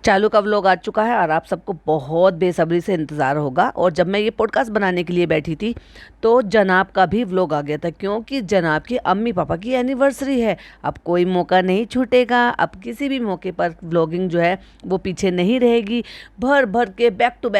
चालू का व्लॉग आ चुका है और आप सबको बहुत बेसब्री से इंतज़ार होगा। और जब मैं ये पॉडकास्ट बनाने के लिए बैठी थी तो जनाब का भी व्लॉग आ गया था, क्योंकि जनाब की अम्मी पापा की एनिवर्सरी है। अब कोई मौका नहीं छूटेगा, अब किसी भी मौके पर व्लॉगिंग जो है वो पीछे नहीं रहेगी। भर भर के back to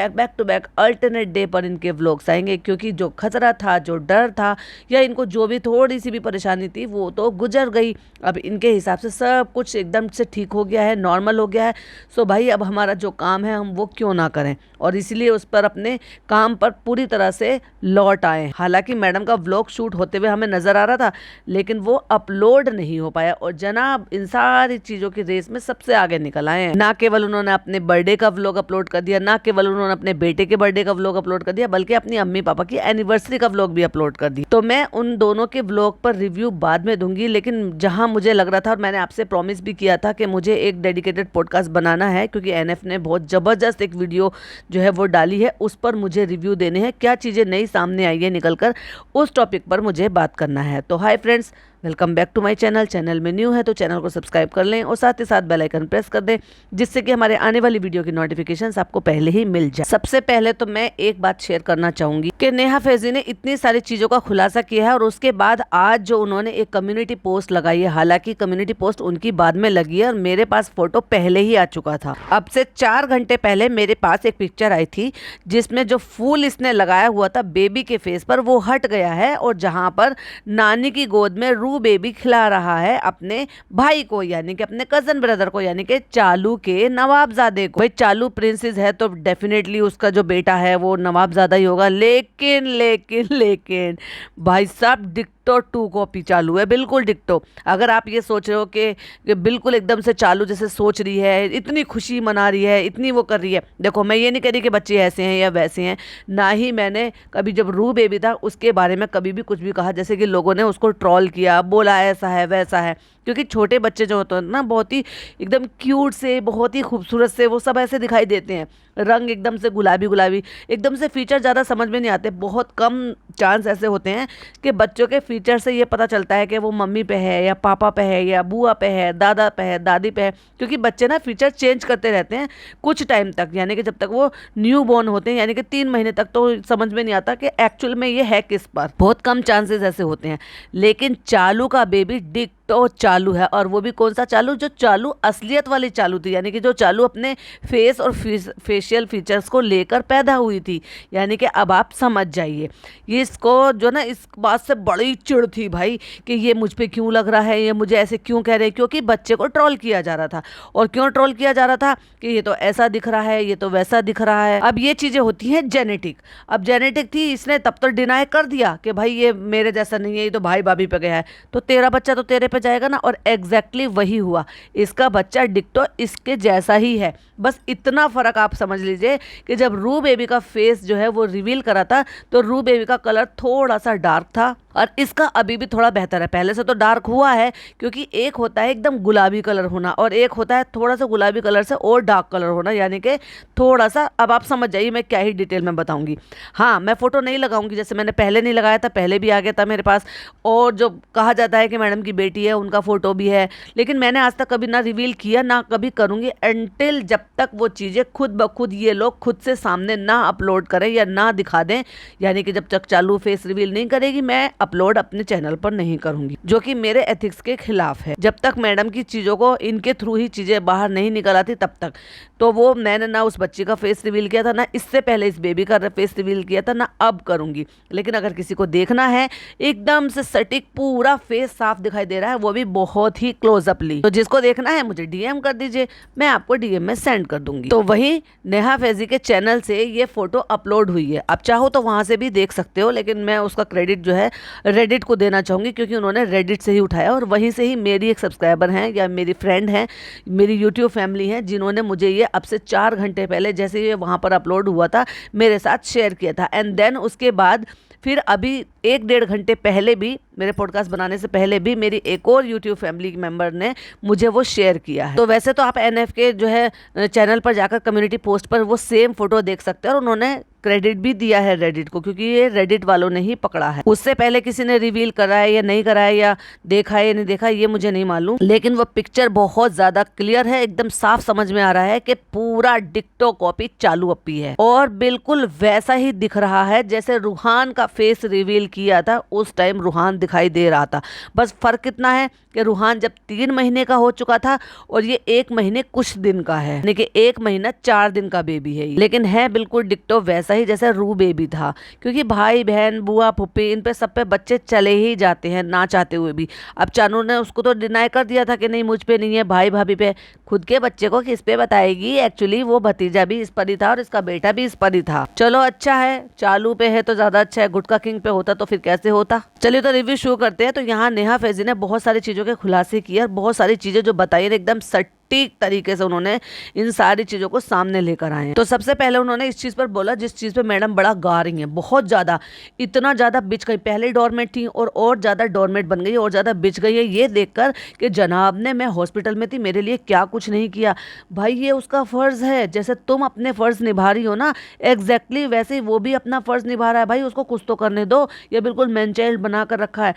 back alternate day पर इनके व्लॉग्स आएंगे, क्योंकि जो खतरा था, जो डर था, या इनको जो भी थोड़ी सी भी परेशानी थी वो तो गुजर गई। अब इनके हिसाब से सब कुछ एकदम से ठीक हो गया है, नॉर्मल हो गया है। सो भाई अब हमारा जो काम है हम वो क्यों ना करें, और इसीलिए उस पर अपने काम पर पूरी तरह से लौट आए। हालांकि मैडम का व्लॉग शूट होते हुए हमें नज़र आ रहा था, लेकिन वो अपलोड नहीं हो पाया। और जनाब इन सारी चीज़ों की रेस में सबसे आगे निकल आए हैं। ना केवल उन्होंने अपने बर्थडे का व्लॉग अपलोड कर दिया, ना केवल उन्होंने अपने बेटे के बर्थडे का व्लॉग अपलोड कर दिया, बल्कि अपनी अम्मी पापा की एनिवर्सरी का व्लॉग भी अपलोड कर दिया। तो मैं उन दोनों के व्लॉग पर रिव्यू बाद में दूंगी, लेकिन जहां मुझे लग रहा था, और मैंने आपसे प्रॉमिस भी किया था कि मुझे एक डेडिकेटेड पॉडकास्ट बनाना है, क्योंकि एनएफ ने बहुत ज़बरदस्त एक वीडियो जो है वो डाली है, उस पर मुझे रिव्यू देने हैं, क्या चीज़ें नई सामने आई है निकलकर, उस टॉपिक पर मुझे बात करना है। तो hi friends, welcome back to my channel. Channel में न्यू है तो चैनल को सब्सक्राइब कर लें और साथ ही साथ बेल आइकन प्रेस कर दें, जिससे कि हमारे आने वाली वीडियो की नोटिफिकेशंस आपको पहले ही मिल जाए। सबसे पहले तो मैं एक बात शेयर करना चाहूंगी कि नेहा फैजी ने इतनी सारी चीज़ों का खुलासा किया है, और उसके बाद आज जो उन्होंने एक कम्युनिटी पोस्ट लगाई है, हालांकि कम्युनिटी पोस्ट उनकी बाद में लगी है और मेरे पास फोटो पहले ही आ चुका था। अब से 4 घंटे पहले मेरे पास एक पिक्चर आई थी जिसमें जो फूल इसने लगाया हुआ था बेबी के फेस पर वो हट गया है, और जहां पर नानी की गोद में रू बेबी खिला रहा है अपने भाई को, यानी कि अपने कजन ब्रदर को, यानी कि चालू के नवाबजादे को। भाई चालू प्रिंसेस है तो डेफिनेटली उसका जो बेटा है वो नवाबजादा ही होगा, लेकिन लेकिन लेकिन भाई साहब डिक्टो 2 कॉपी चालू है, बिल्कुल डिक्टो। अगर आप ये सोच रहे हो कि बिल्कुल एकदम से चालू जैसे सोच रही है, इतनी खुशी मना रही है, इतनी वो कर रही है, देखो मैं ये नहीं कह रही कि बच्चे ऐसे हैं या वैसे हैं, ना ही मैंने कभी जब रू बेबी था उसके बारे में कभी भी कुछ भी कहा, जैसे कि लोगों ने उसको ट्रोल किया, बोला ऐसा है वैसा है, क्योंकि छोटे बच्चे जो होते हैं ना बहुत ही एकदम क्यूट से, बहुत ही खूबसूरत से वो सब ऐसे दिखाई देते हैं, रंग एकदम से गुलाबी गुलाबी, एकदम से फीचर ज़्यादा समझ में नहीं आते। बहुत कम चांस ऐसे होते हैं कि बच्चों के फीचर से ये पता चलता है कि वो मम्मी पे है या पापा पे है या बुआ पे है, दादा पे है, दादी पे है, क्योंकि बच्चे ना फीचर चेंज करते रहते हैं कुछ टाइम तक, यानी कि जब तक वो न्यू बॉर्न होते हैं, यानी कि 3 महीने तक तो समझ में नहीं आता कि एक्चुअल में ये है किस पर। बहुत कम चांसेस ऐसे होते हैं। लेकिन चालू का बेबी डिक्टो चालू है, और वो भी कौन सा चालू, जो चालू असलियत वाली चालू थी, यानी कि जो चालू अपने फेस और फेशियल फीचर्स को लेकर पैदा हुई थी। यानी कि अब आप समझ जाइए, ये इसको जो ना इस बात से बड़ी चिढ़ थी भाई कि ये मुझ पे क्यों लग रहा है, ये मुझे ऐसे क्यों कह रहे हैं, क्योंकि बच्चे को ट्रोल किया जा रहा था। और क्यों ट्रोल किया जा रहा था कि ये तो ऐसा दिख रहा है, ये तो वैसा दिख रहा है। अब ये चीज़ें होती हैं जेनेटिक। अब जेनेटिक थी, इसने तब तो डिनाई कर दिया कि भाई ये मेरे जैसा नहीं है, ये तो भाई भाभी पे गया है, तो तेरा बच्चा तो तेरे पे जाएगा ना। और एग्जैक्टली वही हुआ, इसका बच्चा डिक्टो इसके जैसा ही है। बस इतना फर्क आप समझ लीजिए कि जब रू बेबी का फेस जो है वो रिवील करा था तो रू बेबी का कलर थोड़ा सा डार्क था, और इसका अभी भी थोड़ा बेहतर है, पहले से तो डार्क हुआ है, क्योंकि एक होता है एकदम गुलाबी कलर होना और एक होता है थोड़ा सा गुलाबी कलर से और डार्क कलर होना, यानी कि थोड़ा सा। अब आप समझ जाइए मैं क्या ही डिटेल में बताऊंगी। हाँ, मैं फोटो नहीं लगाऊंगी, जैसे मैंने पहले नहीं लगाया था, पहले भी आ गया था मेरे पास, और जो कहा जाता है कि मैडम की बेटी है उनका फोटो भी है, लेकिन मैंने आज तक कभी ना रिवील किया, ना कभी करूंगी, एंटिल जब तक वो चीज़ें खुद ब खुद ये लोग खुद से सामने ना अपलोड करें या ना दिखा दें। यानी कि जब तक चालू फेस रिवील नहीं करेगी, मैं अपलोड अपने चैनल पर नहीं करूंगी, जो कि मेरे एथिक्स के खिलाफ है। जब तक मैडम की चीज़ों को इनके थ्रू ही चीज़ें बाहर नहीं निकल आती तब तक। तो वो मैंने ना उस बच्ची का फेस रिवील किया था, ना इससे पहले इस बेबी का फेस रिवील किया था, ना अब करूंगी। लेकिन अगर किसी को देखना है एकदम से सटीक पूरा फेस साफ दिखाई दे रहा है, वो भी बहुत ही क्लोजअपली, तो जिसको देखना है मुझे डीएम कर दीजिए, मैं आपको डीएम में सेंड कर दूंगी। तो वही नेहा फैजी के चैनल से ये फोटो अपलोड हुई है, आप चाहो तो वहां से भी देख सकते हो, लेकिन मैं उसका क्रेडिट जो है रेडिट को देना चाहूंगी, क्योंकि उन्होंने रेडिट से ही उठाया, और वहीं से ही मेरी एक सब्सक्राइबर हैं या मेरी फ्रेंड हैं, मेरी यूट्यूब फैमिली है, जिन्होंने मुझे ये अब से 4 घंटे पहले जैसे ये वहाँ पर अपलोड हुआ था मेरे साथ शेयर किया था। एंड देन उसके बाद फिर अभी 1-1.5 घंटे पहले भी, मेरे पॉडकास्ट बनाने से पहले भी, मेरी एक और यूट्यूब फैमिली मेंबर ने मुझे वो शेयर किया है। तो वैसे तो आप NF के जो है चैनल पर जाकर कम्युनिटी पोस्ट पर वो सेम फोटो देख सकते हैं और उन्होंने क्रेडिट भी दिया है रेडिट को, क्योंकि ये रेडिट वालों ने ही पकड़ा है। उससे पहले किसी ने रिवील करा है या नहीं करा है, या देखा है या नहीं देखा, ये मुझे नहीं मालूम, लेकिन वो पिक्चर बहुत ज्यादा क्लियर है, एकदम साफ समझ में आ रहा है कि पूरा डिक्टो कॉपी चालू अपी है और बिल्कुल वैसा ही दिख रहा है जैसे रूहान का फेस रिवील किया था उस टाइम रूहान दिखाई दे रहा था। बस फर्क कितना है कि रूहान जब 3 महीने का हो चुका था और ये 1 महीने कुछ दिन का है, यानी कि 1 महीना 4 दिन का बेबी है, लेकिन है बिल्कुल डिक्टो वैसा ही जैसे रू बेबी था। क्योंकि भाई बहन बुआ फुप्पी इन पे सब पे बच्चे चले ही जाते हैं ना चाहते हुए भी। अब चानू ने उसको तो डिनाई कर दिया था कि नहीं मुझ पे नहीं है, भाई भाभी पे, खुद के बच्चे को किस पे बताएगी। एक्चुअली वो भतीजा भी इस पर ही था और इसका बेटा भी इस पर ही था। चलो अच्छा है, चालू पे है तो ज्यादा अच्छा है, गुटका किंग पे होता तो फिर कैसे होता। चलिए तो रिव्यू शुरू करते हैं। तो यहाँ नेहा फैजी ने बहुत सारी चीजों के खुलासे किए और बहुत सारी चीजें जो बताई एकदम सटीक तरीके से उन्होंने इन सारी चीजों को सामने लेकर आए। तो सबसे पहले उन्होंने इस चीज पर बोला जिस चीज पे मैडम बड़ा गा रही हैं, बहुत ज्यादा, इतना ज्यादा बिच गई, पहले डोरमेट थी और ज्यादा डोरमेट बन गई और ज्यादा बिच गई है ये देखकर कि जनाब ने, मैं हॉस्पिटल में थी, मेरे लिए क्या कुछ नहीं किया। भाई ये उसका फर्ज है, जैसे तुम अपने फर्ज निभा रही हो ना, एग्जैक्टली वैसे ही वो भी अपना फर्ज निभा रहा है। भाई उसको कुछ तो करने दो, ये बिल्कुल मैन चाइल्ड बना कर रखा है।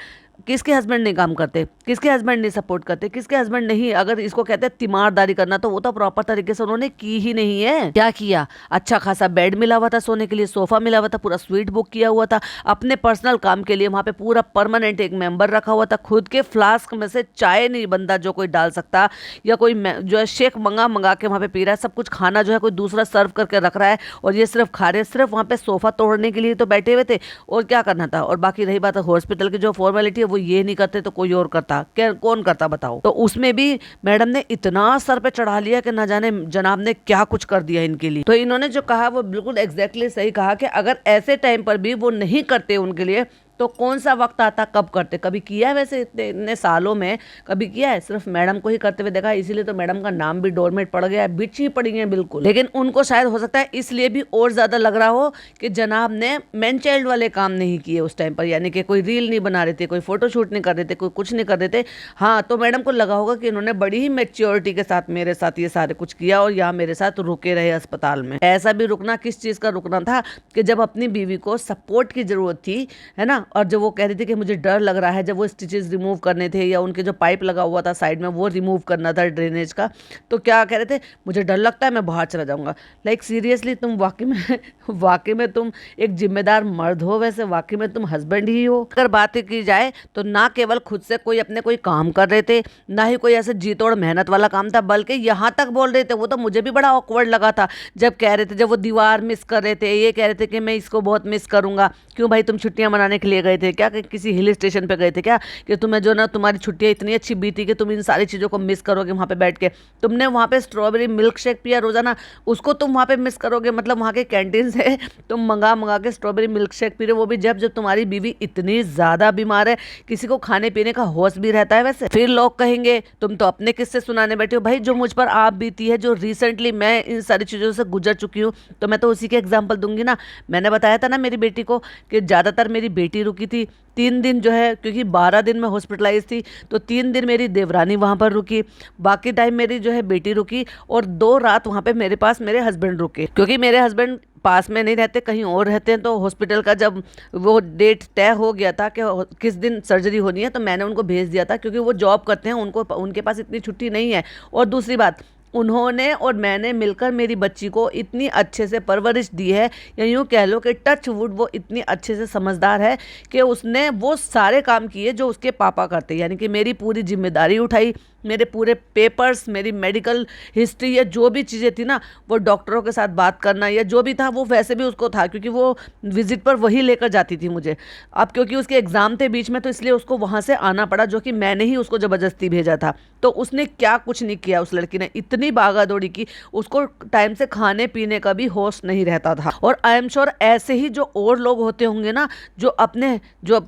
किसके हस्बैंड नहीं काम करते, किसके हस्बैंड नहीं सपोर्ट करते, किसके हस्बैंड नहीं, अगर इसको कहते हैं तीमारदारी करना तो वो तो प्रॉपर तरीके से उन्होंने की ही नहीं है। क्या किया, अच्छा खासा बेड मिला हुआ था सोने के लिए, सोफा मिला हुआ था, पूरा स्वीट बुक किया हुआ था, अपने पर्सनल काम के लिए वहां पे पूरा परमानेंट एक मेंबर रखा हुआ था, खुद के फ्लास्क में से चाय नहीं बंदा जो कोई डाल सकता, या कोई जो है शेक मंगा के वहां पे पी रहा है, सब कुछ खाना जो है कोई दूसरा सर्व करके रख रहा है और ये सिर्फ खा रहे, सिर्फ वहां पे सोफा तोड़ने के लिए तो बैठे हुए थे और क्या करना था। और बाकी रही बात हॉस्पिटल की जो फॉर्मेलिटी वो ये नहीं करते तो कोई और करता, क्या कौन करता बताओ। तो उसमें भी मैडम ने इतना सर पे चढ़ा लिया कि ना जाने जनाब ने क्या कुछ कर दिया इनके लिए। तो इन्होंने जो कहा वो बिल्कुल एग्जैक्टली सही कहा कि अगर ऐसे टाइम पर भी वो नहीं करते उनके लिए तो कौन सा वक्त आता कब करते। कभी किया है वैसे इतने सालों में, कभी किया है? सिर्फ मैडम को ही करते हुए देखा, इसीलिए तो मैडम का नाम भी डोरमेट पड़ गया है, बिच ही पड़ी है बिल्कुल। लेकिन उनको शायद हो सकता है इसलिए भी और ज्यादा लग रहा हो कि जनाब ने मैन चाइल्ड वाले काम नहीं किए उस टाइम पर, यानी कि कोई रील नहीं बना रहे थे, कोई फोटो शूट नहीं कर रहे थे, कोई कुछ नहीं कर रहे थे। हाँ, तो मैडम को लगा होगा कि इन्होंने बड़ी ही मेच्योरिटी के साथ मेरे साथ ये सारे कुछ किया और यहाँ मेरे साथ रुके रहे अस्पताल में। ऐसा भी रुकना किस चीज का रुकना था कि जब अपनी बीवी को सपोर्ट की जरूरत थी, है ना, और जब वो कह रही थी कि मुझे डर लग रहा है, जब वो स्टिचेस रिमूव करने थे या उनके जो पाइप लगा हुआ था साइड में वो रिमूव करना था ड्रेनेज का, तो क्या कह रहे थे, मुझे डर लगता है मैं बाहर चला जाऊंगा। लाइक सीरियसली, तुम वाकई में तुम एक जिम्मेदार मर्द हो, वैसे वाकई में तुम हस्बैंड ही हो। अगर बात की जाए तो ना केवल खुद से कोई काम कर रहे थे, ना ही कोई ऐसे जी तोड़ मेहनत वाला काम था, बल्कि यहाँ तक बोल रहे थे, वो तो मुझे भी बड़ा ऑकवर्ड लगा था जब कह रहे थे, जब वो दीवार मिस कर रहे थे, ये कह रहे थे कि मैं इसको बहुत मिस करूंगा। क्यों भाई, तुम छुट्टियां मनाने के लिए गए थे क्या, किसी हिल स्टेशन पे गए थे क्या, कि तुम्हें जो ना तुम्हारी छुट्टियां इतनी अच्छी बीती कि तुम इन सारी चीज़ों को मिस करोगे वहाँ पे बैठ के। तुमने वहाँ पे स्ट्रॉबेरी मिल्क शेक पिया रोजाना, उसको तुम वहाँ पे मिस करोगे, मतलब वहाँ के कैंटीन से तुम मंगा के स्ट्रॉबेरी मिल्क शेक पी रहे, वो भी जब तुम्हारी बीवी इतनी ज़्यादा बीमार है, किसी को खाने पीने का होश भी रहता है वैसे। फिर लोग कहेंगे तुम तो अपने किस्से सुनाने बैठे हो। भाई जो मुझ पर आप बीती है, जो रिसेंटली मैं इन सारी चीज़ों से गुजर चुकी हूँ, तो मैं तो उसी के एग्जाम्पल दूंगी ना। मैंने बताया था ना मेरी बेटी को कि ज़्यादातर मेरी बेटी रुकी थी 3 दिन जो है, क्योंकि 12 दिन में हॉस्पिटलाइज थी, तो 3 दिन मेरी देवरानी वहाँ पर रुकी, बाकी टाइम मेरी जो है बेटी रुकी और 2 रात वहाँ पे मेरे पास मेरे हस्बैंड रुके, क्योंकि मेरे हस्बैंड पास में नहीं रहते, कहीं और रहते हैं। तो हॉस्पिटल का जब वो डेट तय हो गया था कि किस दिन सर्जरी होनी है, तो मैंने उनको भेज दिया था, क्योंकि वो जॉब करते हैं, उनके पास इतनी छुट्टी नहीं है। और दूसरी बात, उन्होंने और मैंने मिलकर मेरी बच्ची को इतनी अच्छे से परवरिश दी है, या यूँ कह लो कि टच वुड वो इतनी अच्छे से समझदार है कि उसने वो सारे काम किए जो उसके पापा करते, यानी कि मेरी पूरी जिम्मेदारी उठाई, मेरे पूरे पेपर्स, मेरी मेडिकल हिस्ट्री या जो भी चीज़ें थी ना, वो डॉक्टरों के साथ बात करना या जो भी था, वो वैसे भी उसको था, क्योंकि वो विजिट पर वही लेकर जाती थी मुझे। अब क्योंकि उसके एग्ज़ाम थे बीच में, तो इसलिए उसको वहाँ से आना पड़ा, जो कि मैंने ही उसको ज़बरदस्ती भेजा था। तो उसने क्या कुछ नहीं किया, उस लड़की ने इतनी भागा दौड़ी की, उसको टाइम से खाने पीने का भी होश नहीं रहता था। और आई एम श्योर ऐसे ही जो और लोग होते होंगे ना, जो अपने जो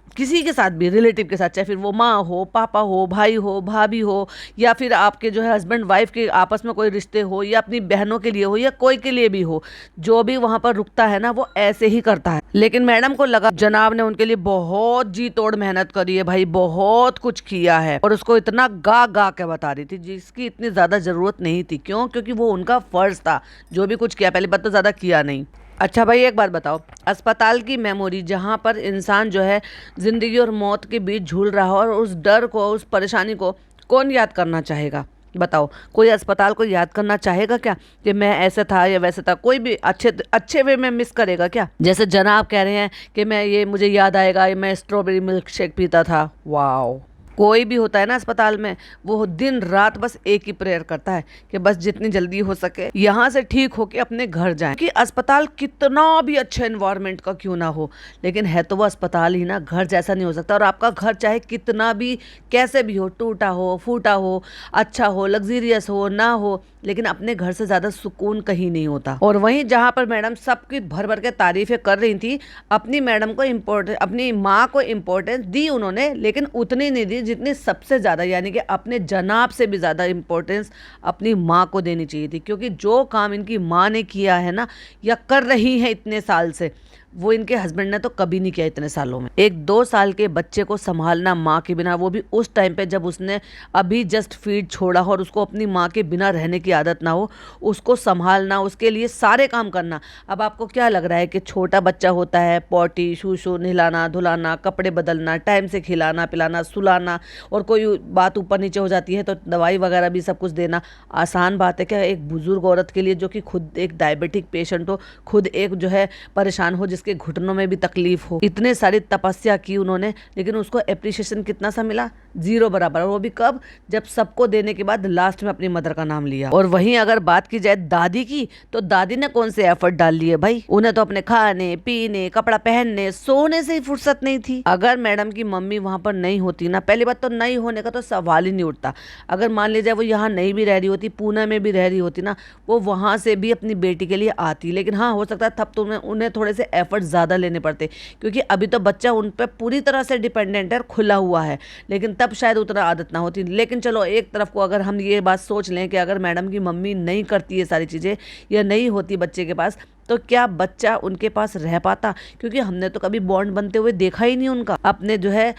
किसी के साथ भी, रिलेटिव के साथ, चाहे फिर वो माँ हो, पापा हो, भाई हो, भाभी हो, या फिर आपके जो है हस्बैंड वाइफ के आपस में कोई रिश्ते हो, या अपनी बहनों के लिए हो, या कोई के लिए भी हो, जो भी वहां पर रुकता है ना वो ऐसे ही करता है। लेकिन मैडम को लगा जनाब ने उनके लिए बहुत जी तोड़ मेहनत करी है भाई, बहुत कुछ किया है, और उसको इतना गा गा के बता रही थी जिसकी इतनी ज्यादा जरूरत नहीं थी। क्यों? क्योंकि वो उनका फर्ज था, जो भी कुछ किया, पहली बात तो ज्यादा किया नहीं। अच्छा भाई एक बात बताओ, अस्पताल की मेमोरी जहाँ पर इंसान जो है जिंदगी और मौत के बीच झूल रहा हो, और उस डर को, उस परेशानी को कौन याद करना चाहेगा? बताओ, कोई अस्पताल को याद करना चाहेगा क्या कि मैं ऐसे था या वैसे था? कोई भी अच्छे अच्छे वे में मिस करेगा क्या? जैसे जनाब कह रहे हैं कि मैं ये, मुझे याद आएगा मैं स्ट्रॉबेरी मिल्क शेक पीता था। वाओ! कोई भी होता है ना अस्पताल में, वो दिन रात बस एक ही प्रेयर करता है कि बस जितनी जल्दी हो सके यहाँ से ठीक होके अपने घर जाएं। कि अस्पताल कितना भी अच्छे एनवायरनमेंट का क्यों ना हो, लेकिन है तो वो अस्पताल ही ना, घर जैसा नहीं हो सकता। और आपका घर चाहे कितना भी कैसे भी हो, टूटा हो, फूटा हो, अच्छा हो, लग्जीरियस हो ना हो, लेकिन अपने घर से ज्यादा सुकून कहीं नहीं होता। और वहीं जहाँ पर मैडम सबकी भर भर के तारीफें कर रही थी, अपनी मैडम को इम्पोर्टेंस, अपनी माँ को इम्पोर्टेंस दी उन्होंने, लेकिन उतनी नहीं दी जितनी सबसे ज्यादा, यानी कि अपने जनाब से भी ज्यादा इम्पोर्टेंस अपनी माँ को देनी चाहिए थी। क्योंकि जो काम इनकी माँ ने किया है ना, या कर रही है इतने साल से, वो इनके हस्बैंड ने तो कभी नहीं किया इतने सालों में। एक 2 साल के बच्चे को संभालना माँ के बिना, वो भी उस टाइम पे जब उसने अभी जस्ट फीड छोड़ा हो और उसको अपनी माँ के बिना रहने की आदत ना हो, उसको संभालना, उसके लिए सारे काम करना। अब आपको क्या लग रहा है कि छोटा बच्चा होता है, पॉटी शूशू, नहलाना धुलाना, कपड़े बदलना, टाइम से खिलाना पिलाना, सुलाना, और कोई बात ऊपर नीचे हो जाती है तो दवाई वगैरह भी सब कुछ देना आसान बात है क्या? एक बुजुर्ग औरत के लिए, जो कि खुद एक डायबिटिक पेशेंट हो, खुद एक जो है परेशान हो, जिसके घुटनों में भी तकलीफ हो, इतने सारी तपस्या की उन्होंने, लेकिन उसको एप्रिशिएशन कितना सा मिला? 0 बराबर। और वो भी कब? जब सबको देने के बाद लास्ट में अपनी मदर का नाम लिया। और वहीं अगर बात की जाए दादी की, तो दादी ने कौन से एफर्ट डाल लिए भाई? उन्हें तो अपने खाने पीने, कपड़ा पहनने, सोने से ही फुर्सत नहीं थी। अगर मैडम की मम्मी वहां पर नहीं होती ना, पहली बात तो नहीं होने का तो सवाल ही नहीं उठता। अगर मान लीजिए वो यहाँ नहीं भी रह रही होती, पुणे में भी रह रही होती ना, वो वहां से भी अपनी बेटी के लिए आती। लेकिन हाँ, हो सकता है तब तो उन्हें थोड़े से एफर्ट ज़्यादा लेने पड़ते, क्योंकि अभी तो बच्चा उन पर पूरी तरह से डिपेंडेंट है, खुला हुआ है। लेकिन तब शायद उतना आदत ना होती। लेकिन चलो एक तरफ को अगर हम ये बात सोच लें कि अगर मैडम की मम्मी नहीं करती ये सारी चीज़ें, या नहीं होती बच्चे के पास, तो क्या बच्चा उनके पास रह पाता? क्योंकि हमने तो कभी बॉन्ड बनते हुए देखा ही नहीं उनका अपने जो है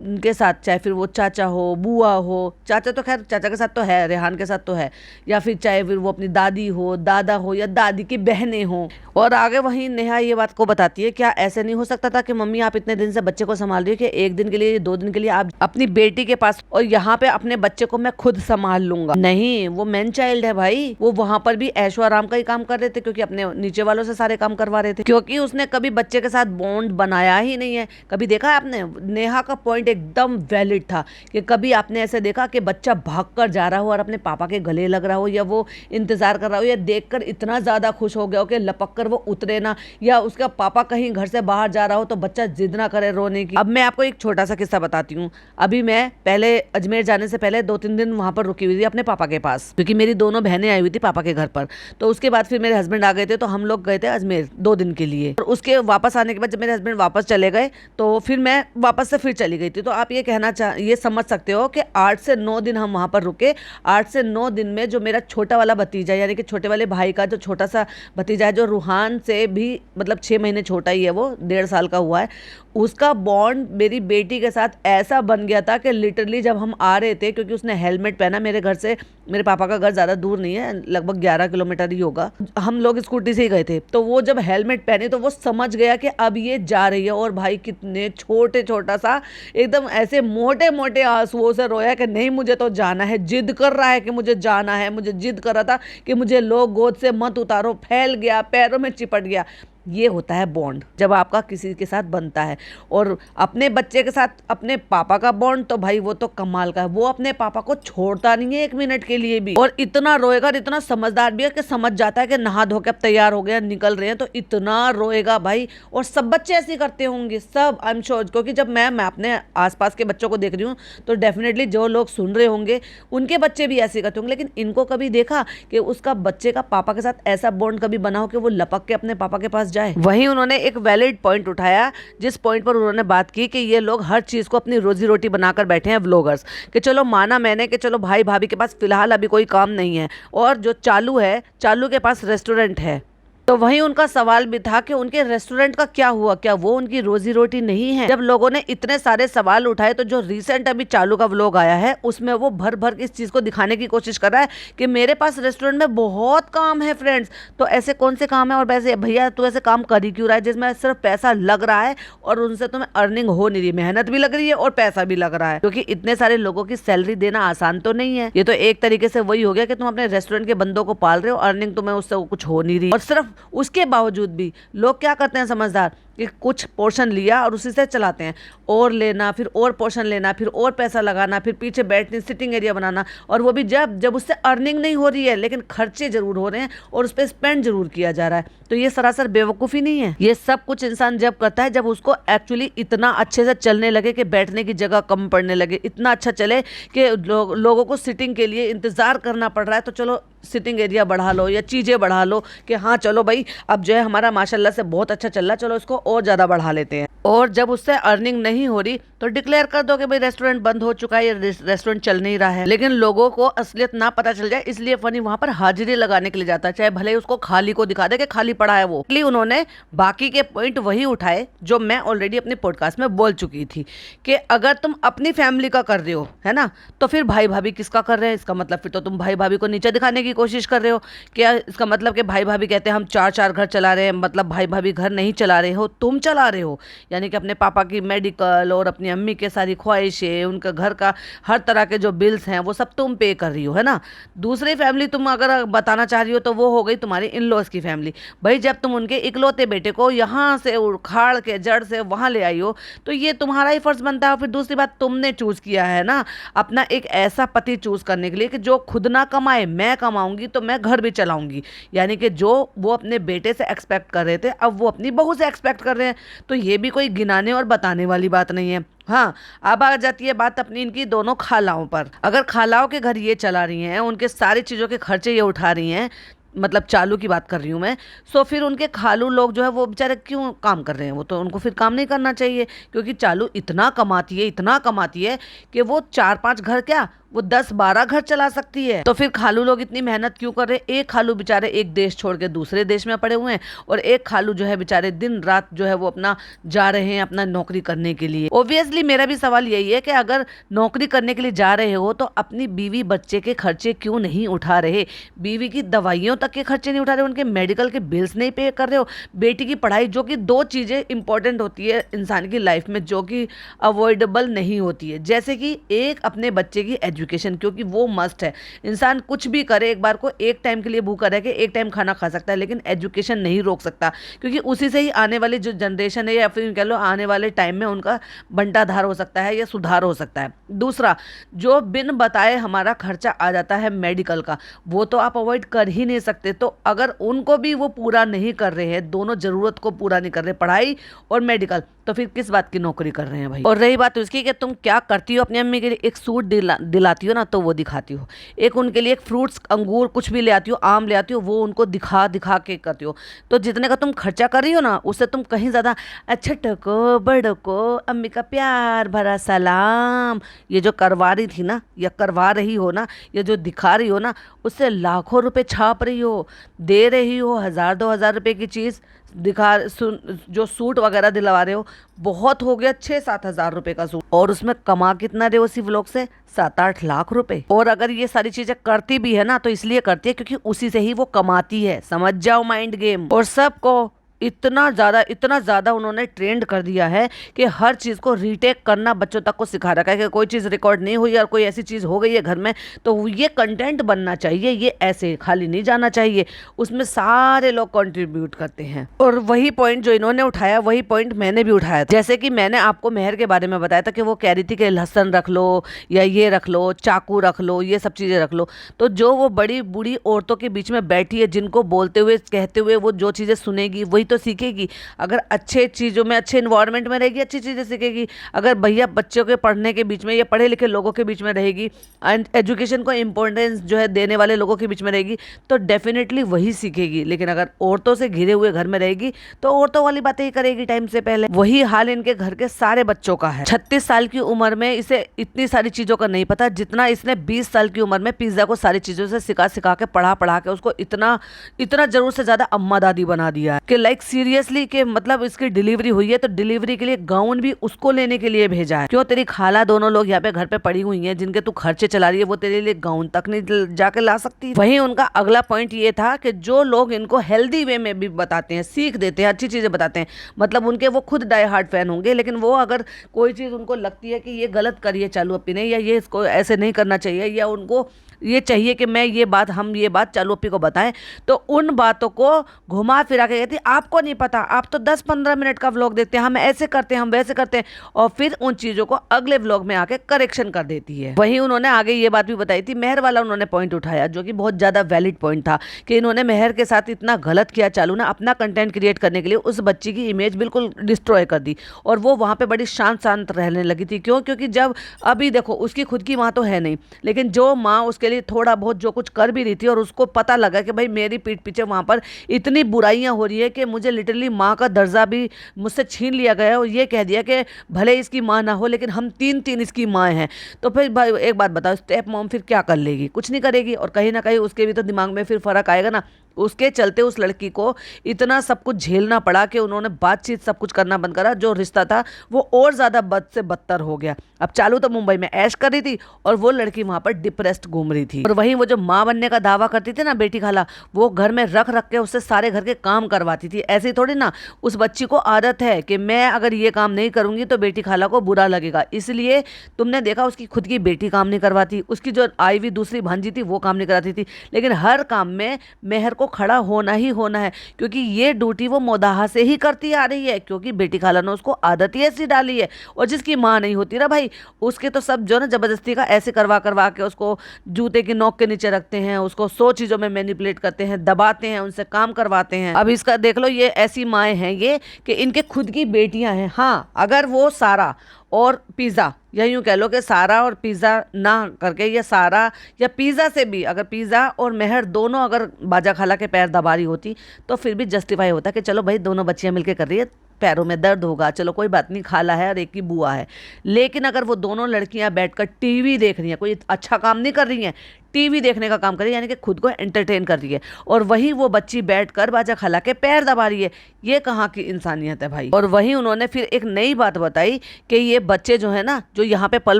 उनके साथ, चाहे फिर वो चाचा हो, बुआ हो। चाचा तो खैर चाचा के साथ तो है, रेहान के साथ तो है, या फिर चाहे फिर वो अपनी दादी हो, दादा हो, या दादी की बहनें हो। और आगे वहीं नेहा ये बात को बताती है, क्या ऐसे नहीं हो सकता था कि मम्मी आप इतने दिन से बच्चे को संभाल रही हो कि एक दिन के लिए, 2 दिन के लिए आप अपनी बेटी के पास, और यहाँ पे अपने बच्चे को मैं खुद संभाल लूंगा? नहीं, वो मैन चाइल्ड है भाई। वो वहां पर भी ऐशो आराम का ही काम कर रहे थे, क्योंकि अपने नीचे वालों से सारे काम करवा रहे थे, क्योंकि उसने कभी बच्चे के साथ बॉन्ड बनाया ही नहीं है। कभी देखा है आपने? नेहा का पॉइंट एकदम वैलिड था कि कभी आपने ऐसे देखा कि बच्चा भागकर जा रहा हो और अपने पापा के गले लग रहा हो, या वो इंतजार कर रहा हो, या देखकर इतना ज्यादा खुश हो गया हो कि लपक कर वो उतरे ना, या उसका पापा कहीं घर से बाहर जा रहा हो तो बच्चा जिद ना करे रोने की। अब मैं आपको एक छोटा सा किस्सा बताती हूँ। अभी मैं पहले अजमेर जाने से पहले 2-3 दिन वहां पर रुकी हुई थी अपने पापा के पास, क्योंकि मेरी दोनों बहनें आई हुई थी पापा के घर पर। तो उसके बाद फिर मेरे हस्बैंड आ गए थे, तो हम लोग गए थे अजमेर 2 दिन के लिए। और उसके वापस आने के बाद जब मेरे हस्बैंड वापस चले गए, तो फिर मैं वापस से फिर चली गई थी। तो आप ये समझ सकते हो कि 8 से 9 दिन हम वहां पर रुके। 8 से 9 दिन में जो मेरा छोटा वाला भतीजा, यानी कि छोटे वाले भाई का जो छोटा सा भतीजा है, जो रूहान से भी मतलब 6 महीने छोटा ही है, वो 1.5 साल का हुआ है, उसका बॉन्ड मेरी बेटी के साथ ऐसा बन गया था कि लिटरली जब हम आ रहे थे, क्योंकि उसने हेलमेट पहना, मेरे घर से मेरे पापा का घर ज़्यादा दूर नहीं है, लगभग 11 किलोमीटर ही होगा, हम लोग स्कूटी से ही गए थे। तो वो जब हेलमेट पहने तो वो समझ गया कि अब ये जा रही है। और भाई कितने छोटा सा एकदम ऐसे मोटे मोटे आंसुओं से रोया कि नहीं मुझे तो जाना है, जिद कर रहा है कि मुझे जाना है, मुझे जिद कर रहा था कि मुझे लोग गोद से मत उतारो, फैल गया, पैरों में चिपट गया। ये होता है बॉन्ड जब आपका किसी के साथ बनता है। और अपने बच्चे के साथ अपने पापा का बॉन्ड तो भाई वो तो कमाल का है। वो अपने पापा को छोड़ता नहीं है 1 मिनट के लिए भी, और इतना रोएगा, इतना समझदार भी है कि समझ जाता है कि नहा धो के अब तैयार हो गया, निकल रहे हैं, तो इतना रोएगा भाई। और सब बच्चे ऐसे करते होंगे, सब, आई एम श्योर, क्योंकि जब मैं अपने आसपास के बच्चों को देख रही हूँ तो डेफिनेटली जो लोग सुन रहे होंगे उनके बच्चे भी ऐसे करते होंगे। लेकिन इनको कभी देखा कि उसका बच्चे का पापा के साथ ऐसा बॉन्ड कभी बना हो कि वो लपक के अपने पापा के पास जाए। वहीं उन्होंने एक वैलिड पॉइंट उठाया, जिस पॉइंट पर उन्होंने बात की कि ये लोग हर चीज को अपनी रोजी रोटी बनाकर बैठे हैं व्लॉगर्स, कि चलो माना मैंने कि चलो भाई भाभी के पास फिलहाल अभी कोई काम नहीं है, और जो चालू है, चालू के पास रेस्टोरेंट है। तो वहीं उनका सवाल भी था कि उनके रेस्टोरेंट का क्या हुआ, क्या वो उनकी रोजी रोटी नहीं है। जब लोगों ने इतने सारे सवाल उठाए तो जो रिसेंट अभी चालू का व्लॉग आया है उसमें वो भर भर इस चीज को दिखाने की कोशिश कर रहा है कि मेरे पास रेस्टोरेंट में बहुत काम है फ्रेंड्स। तो ऐसे कौन से काम है, और वैसे भैया तू ऐसे काम कर ही क्यों रहा है जिसमें सिर्फ पैसा लग रहा है और उनसे तुम्हें अर्निंग हो नहीं रही, मेहनत भी लग रही है और पैसा भी लग रहा है, क्योंकि इतने सारे लोगों की सैलरी देना आसान तो नहीं है। ये तो एक तरीके से वही हो गया कि तुम अपने रेस्टोरेंट के बंदों को पाल रहे हो, अर्निंग तुम्हें उससे कुछ हो नहीं रही। और सिर्फ उसके बावजूद भी लोग क्या करते हैं समझदार, कि कुछ पोर्शन लिया और उसी से चलाते हैं, और लेना, फिर और पोर्शन लेना, फिर और पैसा लगाना, फिर पीछे बैठने सिटिंग एरिया बनाना, और वो भी जब जब उससे अर्निंग नहीं हो रही है लेकिन खर्चे जरूर हो रहे हैं और उस पर स्पेंड जरूर किया जा रहा है। तो ये सरासर बेवकूफ़ी नहीं है। ये सब कुछ इंसान जब करता है जब उसको एक्चुअली इतना अच्छे से चलने लगे कि बैठने की जगह कम पड़ने लगे, इतना अच्छा चले कि लोगों को सिटिंग के लिए इंतज़ार करना पड़ रहा है, तो चलो सिटिंग एरिया बढ़ा लो या चीज़ें बढ़ा लो कि हाँ चलो भाई अब जो है हमारा माशाल्लाह से बहुत अच्छा चल रहा है, चलो इसको और ज़्यादा बढ़ा लेते हैं। और जब उससे अर्निंग नहीं हो रही तो डिक्लेयर कर दो कि भाई रेस्टोरेंट बंद हो चुका है, ये रेस्टोरेंट चल नहीं रहा है। लेकिन लोगों को असलियत ना पता चल जाए इसलिए फनी वहां पर हाजिरी लगाने के लिए जाता है, चाहे भले ही उसको खाली को दिखा दे कि खाली पड़ा है वो। इसलिए उन्होंने बाकी के पॉइंट वही उठाए जो मैं ऑलरेडी अपने पॉडकास्ट में बोल चुकी थी, कि अगर तुम अपनी फैमिली का कर रहे हो है ना, तो फिर भाई भाभी किसका कर रहे हैं? इसका मतलब फिर तो तुम भाई भाभी को नीचे दिखाने की कोशिश कर रहे हो। क्या इसका मतलब कि भाई भाभी कहते हैं हम चार चार घर चला रहे हैं, मतलब भाई भाभी घर नहीं चला रहे हो, तुम चला रहे हो। यानी कि अपने पापा की मेडिकल और अपनी अम्मी के सारी ख्वाहिशें, उनका घर का हर तरह के जो बिल्स हैं वो सब तुम पे कर रही हो, है ना। दूसरी फैमिली तुम अगर बताना चाह रही हो तो वो हो गई तुम्हारी इन लॉज की फैमिली। भाई जब तुम उनके इकलौते बेटे को यहाँ से उखाड़ के जड़ से वहाँ ले आई हो तो ये तुम्हारा ही फर्ज बनता है। फिर दूसरी बात, तुमने चूज़ किया है ना अपना एक ऐसा पति चूज़ करने के लिए कि जो खुद ना कमाए, मैं कमाऊंगी तो मैं घर भी चलाऊंगी। यानी कि जो वो अपने बेटे से एक्सपेक्ट कर रहे थे अब वो अपनी बहू से एक्सपेक्ट कर रहे हैं। तो ये भी कोई गिनाने और बताने वाली बात नहीं है। हाँ, अब आ जाती है बात अपनी इनकी दोनों खालाओं पर। अगर खालाओं के घर ये चला रही हैं, उनके सारी चीज़ों के खर्चे ये उठा रही हैं, मतलब चालू की बात कर रही हूँ मैं, सो फिर उनके खालू लोग जो है वो बेचारे क्यों काम कर रहे हैं? वो तो उनको फिर काम नहीं करना चाहिए, क्योंकि चालू इतना कमाती है कि वो 4-5 घर क्या वो 10-12 घर चला सकती है। तो फिर खालू लोग इतनी मेहनत क्यों कर रहे हैं? एक खालू बेचारे एक देश छोड़ के दूसरे देश में पड़े हुए हैं, और एक खालू जो है बेचारे दिन रात जो है वो अपना जा रहे हैं अपना नौकरी करने के लिए। ऑब्वियसली मेरा भी सवाल यही है कि अगर नौकरी करने के लिए जा रहे हो तो अपनी बीवी बच्चे के खर्चे क्यों नहीं उठा रहे? बीवी की दवाइयों तक के खर्चे नहीं उठा रहे, उनके मेडिकल के बिल्स नहीं पे कर रहे हो, बेटी की पढ़ाई, जो कि 2 चीज़ें इंपॉर्टेंट होती है इंसान की लाइफ में जो कि अवॉइडेबल नहीं होती है, जैसे कि एक अपने बच्चे की एजुकेशन, क्योंकि वो मस्ट है। इंसान कुछ भी करे, एक बार को एक टाइम के लिए भूखा रह के एक टाइम खाना खा सकता है, लेकिन एजुकेशन नहीं रोक सकता, क्योंकि उसी से ही आने वाली जो जनरेशन है या फिर कह लो आने वाले टाइम में उनका बंटाधार हो सकता है या सुधार हो सकता है। दूसरा, जो बिन बताए हमारा खर्चा आ जाता है मेडिकल का, वो तो आप अवॉइड कर ही नहीं सकते। तो अगर उनको भी वो पूरा नहीं कर रहे हैं, दोनों जरूरत को पूरा नहीं कर रहे, पढ़ाई और मेडिकल, तो फिर किस बात की नौकरी कर रहे हैं भाई? और रही बात उसकी कि तुम क्या करती हो अपनी अम्मी के लिए, एक सूट दिलाती हो ना तो वो दिखाती हो, एक उनके लिए एक फ्रूट्स अंगूर कुछ भी ले आती हो, आम ले आती हो, वो उनको दिखा दिखा के करती हो। तो जितने का तुम खर्चा कर रही हो ना उससे तुम कहीं ज़्यादा छोटों को बड़ों को अम्मी का प्यार भरा सलाम ये जो करवा रही थी ना या करवा रही हो ना, ये जो दिखा रही हो ना, उससे लाखों रुपए छाप रही हो, दे रही हो 1000-2000 रुपए की चीज़ जो सूट वगैरह दिलवा रहे हो, बहुत हो गया 6-7 हज़ार रुपए का सूट, और उसमें कमा कितना रहे हो उसी व्लॉग से? 7-8 लाख रुपए। और अगर ये सारी चीजें करती भी है ना तो इसलिए करती है क्योंकि उसी से ही वो कमाती है। समझ जाओ माइंड गेम। और सबको इतना ज़्यादा उन्होंने ट्रेंड कर दिया है कि हर चीज़ को रीटेक करना बच्चों तक को सिखा रखा है कि कोई चीज़ रिकॉर्ड नहीं हुई और कोई ऐसी चीज़ हो गई है घर में तो ये कंटेंट बनना चाहिए, ये ऐसे खाली नहीं जाना चाहिए, उसमें सारे लोग कंट्रीब्यूट करते हैं। और वही पॉइंट जो इन्होंने उठाया वही पॉइंट मैंने भी उठाया, जैसे कि मैंने आपको मेहर के बारे में बताया था कि वो कह रही थी कि लहसुन रख लो या ये रख लो, चाकू रख लो, ये सब चीज़ें रख लो। तो जो वो बड़ी बूढ़ी औरतों के बीच में बैठी है जिनको बोलते हुए कहते हुए वो जो चीज़ें सुनेगी वही तो सीखेगी। अगर अच्छे चीज़ों में, अच्छे इन्वायरमेंट में रहेगी, अच्छी चीज़ें सीखेगी। अगर भैया बच्चों के पढ़ने के बीच में या पढ़े लिखे लोगों के बीच में रहेगी एंड एजुकेशन को इम्पोर्टेंस जो है देने वाले लोगों के बीच में रहेगी, तो डेफिनेटली वही सीखेगी। लेकिन अगर औरतों से घिरे हुए घर में रहेगी तो औरतों वाली बातें ही करेगी टाइम से पहले। वही हाल इनके घर के सारे बच्चों का है। 36 साल की उम्र में इसे इतनी सारी चीजों का नहीं पता जितना इसने 20 साल की उम्र में पिज्जा को सारी चीजों से सिखा सिखा के, पढ़ा पढ़ा के उसको इतना इतना जरूर से ज्यादा अम्मा दादी बना दिया है कि लाइक सीरियसली, कि मतलब इसकी डिलीवरी हुई है तो डिलीवरी के लिए गाउन भी उसको लेने के लिए भेजा है। क्यों, तेरी खाला दोनों लोग यहाँ पे घर पे पड़ी हुई हैं जिनके तू खर्चे चला रही है, वो तेरे लिए गाउन तक नहीं जाके ला सकती। वहीं उनका अगला पॉइंट ये था कि जो लोग इनको हेल्दी वे में भी बताते हैं, सीख देते हैं, अच्छी चीजें बताते हैं, मतलब उनके वो खुद डाई हार्ड फैन होंगे, लेकिन वो अगर कोई चीज उनको लगती है कि ये गलत करिए चालू अपी ने, या ये इसको ऐसे नहीं करना चाहिए, या उनको ये चाहिए कि मैं हम ये बात चालू अपी को बताएं, तो उन बातों को घुमा फिरा के कहती आपको नहीं पता, आप तो 10-15 मिनट का व्लॉग देखते हैं, हम ऐसे करते हैं, हम वैसे करते हैं, और फिर उन चीज़ों को अगले व्लॉग में आके करेक्शन कर देती है। वहीं उन्होंने आगे ये बात भी बताई थी, मेहर वाला उन्होंने पॉइंट उठाया जो कि बहुत ज़्यादा वैलिड पॉइंट था, कि इन्होंने मेहर के साथ इतना गलत किया चालू ना, अपना कंटेंट क्रिएट करने के लिए उस बच्ची की इमेज बिल्कुल डिस्ट्रॉय कर दी, और वो वहाँ पर बड़ी शांत शांत रहने लगी थी। क्यों? क्योंकि जब अभी देखो उसकी खुद की माँ तो है नहीं, लेकिन जो माँ उसके लिए थोड़ा बहुत जो कुछ कर भी रही थी, और उसको पता लगा कि भाई मेरी पीठ पीछे वहाँ पर इतनी बुराइयां हो रही है कि मुझे लिटरली माँ का दर्जा भी मुझसे छीन लिया गया है, और ये कह दिया कि भले इसकी माँ ना हो लेकिन हम तीन इसकी माँ हैं, तो फिर भाई एक बात बताओ, स्टेप मॉम फिर क्या कर लेगी? कुछ नहीं करेगी। और कहीं ना कहीं उसके भी तो दिमाग में फिर फर्क आएगा ना। उसके चलते उस लड़की को इतना सब कुछ झेलना पड़ा कि उन्होंने बातचीत सब कुछ करना बंद करा, जो रिश्ता था वो और ज़्यादा बद से बदतर हो गया। अब चालू तो मुंबई में ऐश कर रही थी और वो लड़की वहाँ पर डिप्रेस्ड घूम रही थी। और वहीं वो जो माँ बनने का दावा करती थी ना बेटी खाला, वो घर में रख रख के उससे सारे घर के काम करवाती थी। ऐसे थोड़ी ना, उस बच्ची को आदत है कि मैं अगर ये काम नहीं करूँगी तो बेटी खाला को बुरा लगेगा, इसलिए तुमने देखा उसकी खुद की बेटी काम नहीं करवाती, उसकी जो आई हुई दूसरी भांजी थी वो काम नहीं कराती थी, लेकिन हर काम में मेहर को खड़ा होना ही होना है, क्योंकि ये ड्यूटी वो मोदाहा से ही करती आ रही है, क्योंकि बेटी खाला ने उसको आदत ही ऐसी डाली है। और जिसकी माँ नहीं होती ना भाई, उसके तो सब जो ना जबरदस्ती का ऐसे करवा करवा के उसको जूते की नोक के नीचे रखते हैं, उसको 100 चीज़ों में मैनिपुलेट करते हैं, दबाते हैं, उनसे काम करवाते हैं। अब इसका देख लो, ये ऐसी माएँ हैं ये कि इनके खुद की बेटियां हैं। हाँ, अगर वो सारा और पिज़्ज़ा, या यूँ कह लो कि सारा और पिज़्ज़ा ना करके, या सारा या पिज़्ज़ा से भी, अगर पिज़्ज़ा और मेहर दोनों अगर बाजा खाला के पैर दबा रही होती तो फिर भी जस्टिफाई होता कि चलो भाई दोनों बच्चियाँ मिलकर कर रही है, पैरों में दर्द होगा, चलो कोई बात नहीं, खाला है और एक की बुआ है। लेकिन अगर वो दोनों लड़कियां बैठकर टीवी देख रही हैं, कोई अच्छा काम नहीं कर रही हैं, टीवी देखने का काम कर रही है, यानी कि खुद को एंटरटेन कर रही है, और वहीं वो बच्ची बैठकर बाजा खाला के पैर दबा रही है, ये कहाँ की इंसानियत है भाई। और वहीं उन्होंने फिर एक नई बात बताई कि ये बच्चे जो है ना, जो यहाँ पे पल